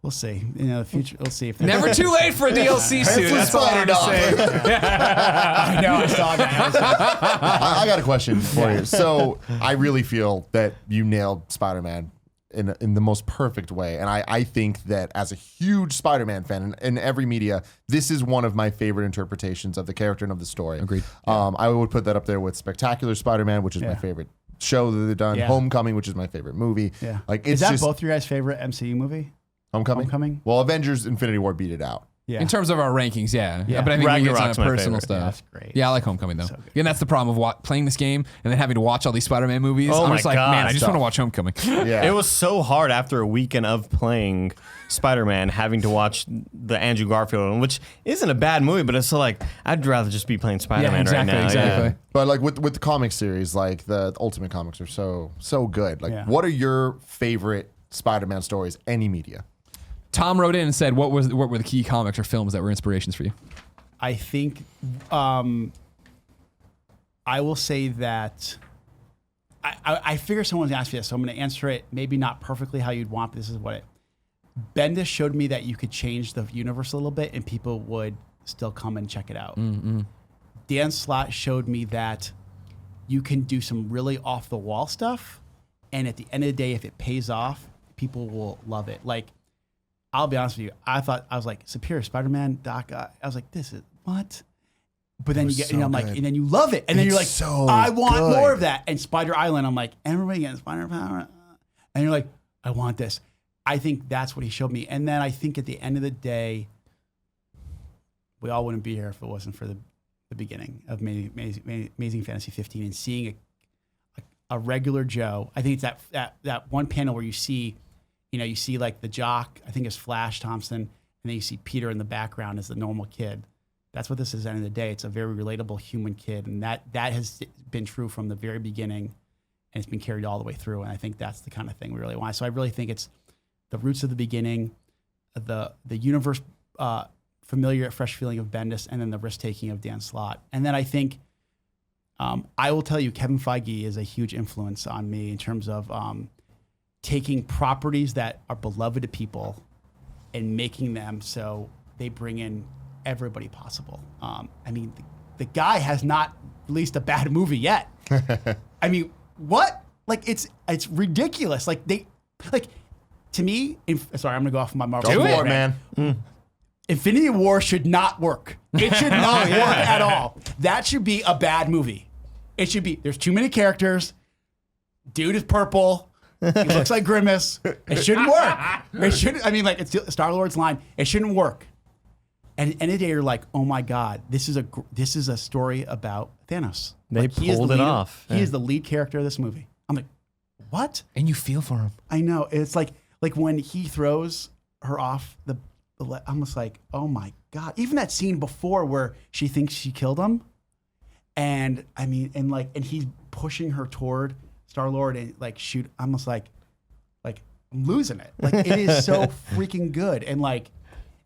We'll see. In the future, we'll see if never too late for a DLC suit. That's all I'm saying. I know. I saw that. I got a question for you. So I really feel that you nailed Spider-Man in the most perfect way, and I think that as a huge Spider-Man fan in every media, this is one of my favorite interpretations of the character and of the story. Agreed. I would put that up there with Spectacular Spider-Man, which is my favorite show that they've done. Homecoming, which is my favorite movie. Yeah. Like, is that both your guys' favorite MCU movie? Homecoming? Well, Avengers Infinity War beat it out. Yeah. In terms of our rankings, yeah. But I think we get some personal stuff. Yeah, that's great. Yeah, I like Homecoming, though. So and that's the problem of playing this game and then having to watch all these Spider-Man movies. I'm just like, man, I just want to watch Homecoming. Yeah. It was so hard after a weekend of playing Spider-Man, having to watch the Andrew Garfield one, which isn't a bad movie, but it's so like, I'd rather just be playing Spider-Man right now. Exactly. Yeah. But like with the comic series, like the Ultimate Comics are so good. Like, what are your favorite Spider-Man stories, any media? Tom wrote in and said, what were the key comics or films that were inspirations for you? I think I will say that I figure someone's asked me this, so I'm going to answer it maybe not perfectly how you'd want, but this is what it. Bendis showed me that you could change the universe a little bit and people would still come and check it out. Mm-hmm. Dan Slott showed me that you can do some really off-the-wall stuff, and at the end of the day, if it pays off, people will love it. Like, I'll be honest with you. I was like, Superior Spider-Man, Doc. I was like, this is what? But then you get, I'm like, and then you love it, and then you're like, I want more of that. And Spider Island, I'm like, everybody getting Spider Power, and you're like, I want this. I think that's what he showed me. And then I think at the end of the day, we all wouldn't be here if it wasn't for the beginning of Amazing Fantasy 15 and seeing a regular Joe. I think it's that one panel where you see. You see like the jock, I think it's Flash Thompson, and then you see Peter in the background as the normal kid. That's what this is at the end of the day. It's a very relatable human kid, and that has been true from the very beginning, and it's been carried all the way through, and I think that's the kind of thing we really want. So I really think it's the roots of the beginning, the universe, familiar, fresh feeling of Bendis, and then the risk-taking of Dan Slott. And then I think, I will tell you, Kevin Feige is a huge influence on me in terms of taking properties that are beloved to people and making them so they bring in everybody possible. I mean, the guy has not released a bad movie yet. I mean, what? Like, it's ridiculous. Like, to me, sorry, I'm gonna go off my Marvel. Do it, man. Infinity War should not work. It should not work at all. That should be a bad movie. It should be, there's too many characters. Dude is purple. He looks like Grimace. It shouldn't work. It shouldn't. I mean, like, it's Star-Lord's line. It shouldn't work. And end of the day, you're like, oh my God, this is a story about Thanos. They like, pulled it off. He is the lead character of this movie. I'm like, what? And you feel for him. I know. It's like when he throws her off the I'm just like, oh my God. Even that scene before where she thinks she killed him. And I mean, and he's pushing her toward Star-Lord and like shoot. I'm almost like I'm losing it. Like it is so freaking good. And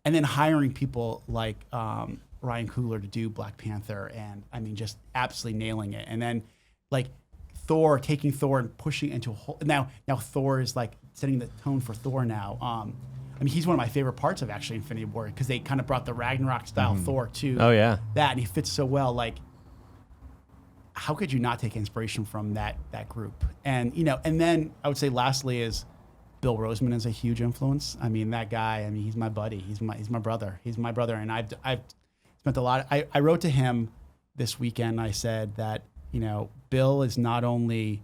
then hiring people like Ryan Coogler to do Black Panther, and I mean just absolutely nailing it. And then like Thor, taking Thor and pushing into a whole. Now Thor is like setting the tone for Thor now. I mean, he's one of my favorite parts of actually Infinity War because they kind of brought the Ragnarok style Thor to that, and he fits so well. Like, how could you not take inspiration from that group? And and then I would say lastly is Bill Roseman is a huge influence. I mean, that guy. I mean, he's my buddy. He's my brother. He's my brother, and I've spent a lot. I wrote to him this weekend. I said that Bill is not only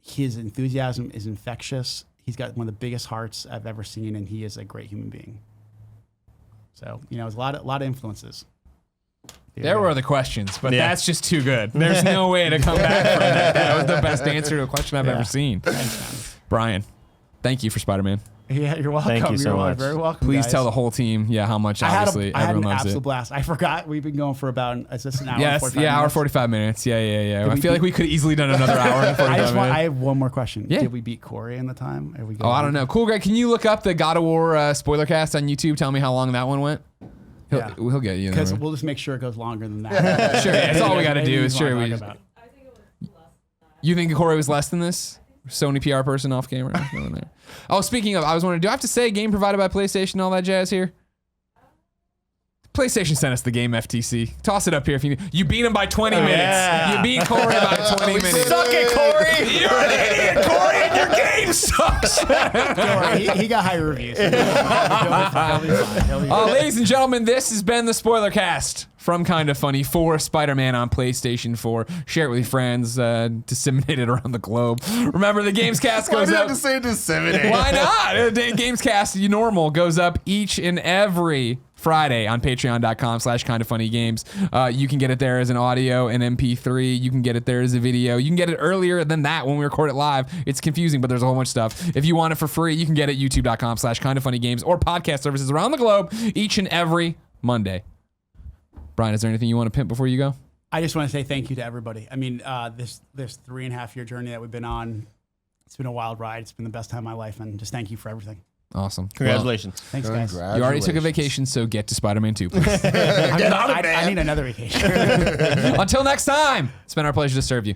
his enthusiasm is infectious. He's got one of the biggest hearts I've ever seen, and he is a great human being. So, it's a lot of influences. There were other questions, but that's just too good. There's no way to come back from that. That was the best answer to a question I've ever seen. Thanks, Brian, thank you for Spider-Man. Yeah, you're welcome. Thank you so much. Very welcome. Please guys. tell the whole team, how much obviously I had everyone an loves absolute it. blast. I forgot we've been going for about an hour. Yes, 45 hour minutes. 45 minutes. Yeah. I feel like we could have easily done another hour and 45 minutes. I have one more question. Yeah. Did we beat Corey in the time? Are we good? I don't know. Cool, Greg. Can you look up the God of War Spoilercast on YouTube? Tell me how long that one went. He'll get you. Because we'll just make sure it goes longer than that. Sure, that's all we got to do. Is sure. I You think it was You think Corey was less than this? Sony PR person off camera. Oh, speaking of, I was wondering, do I have to say game provided by PlayStation, all that jazz here? PlayStation sent us the game, FTC. Toss it up here if you beat him by 20 minutes. Yeah. You beat Corey by 20 minutes. Suck it, Corey! You're an idiot, Corey, and your game sucks. he got high reviews. Ladies and gentlemen, this has been the Spoilercast from Kinda Funny for Spider-Man on PlayStation 4. Share it with your friends. Disseminate it around the globe. Remember, the Gamescast goes Why do you up. have to say disseminate? Why not? The Gamescast normal goes up each and every Friday on patreon.com/kindafunnygames. You can get it there as an audio, an MP3. You can get it there as a video. You can get it earlier than that when we record it live. It's confusing, but there's a whole bunch of stuff. If you want it for free, you can get it youtube.com/kindafunnygames or podcast services around the globe each and every Monday. Brian, is there anything you want to pimp before you go? I just want to say thank you to everybody. I mean, this 3.5 year journey that we've been on, it's been a wild ride. It's been the best time of my life, and just thank you for everything. Awesome. Congratulations. Thanks, guys. You already took a vacation, so get to Spider-Man 2, please. I need another vacation. Until next time, it's been our pleasure to serve you.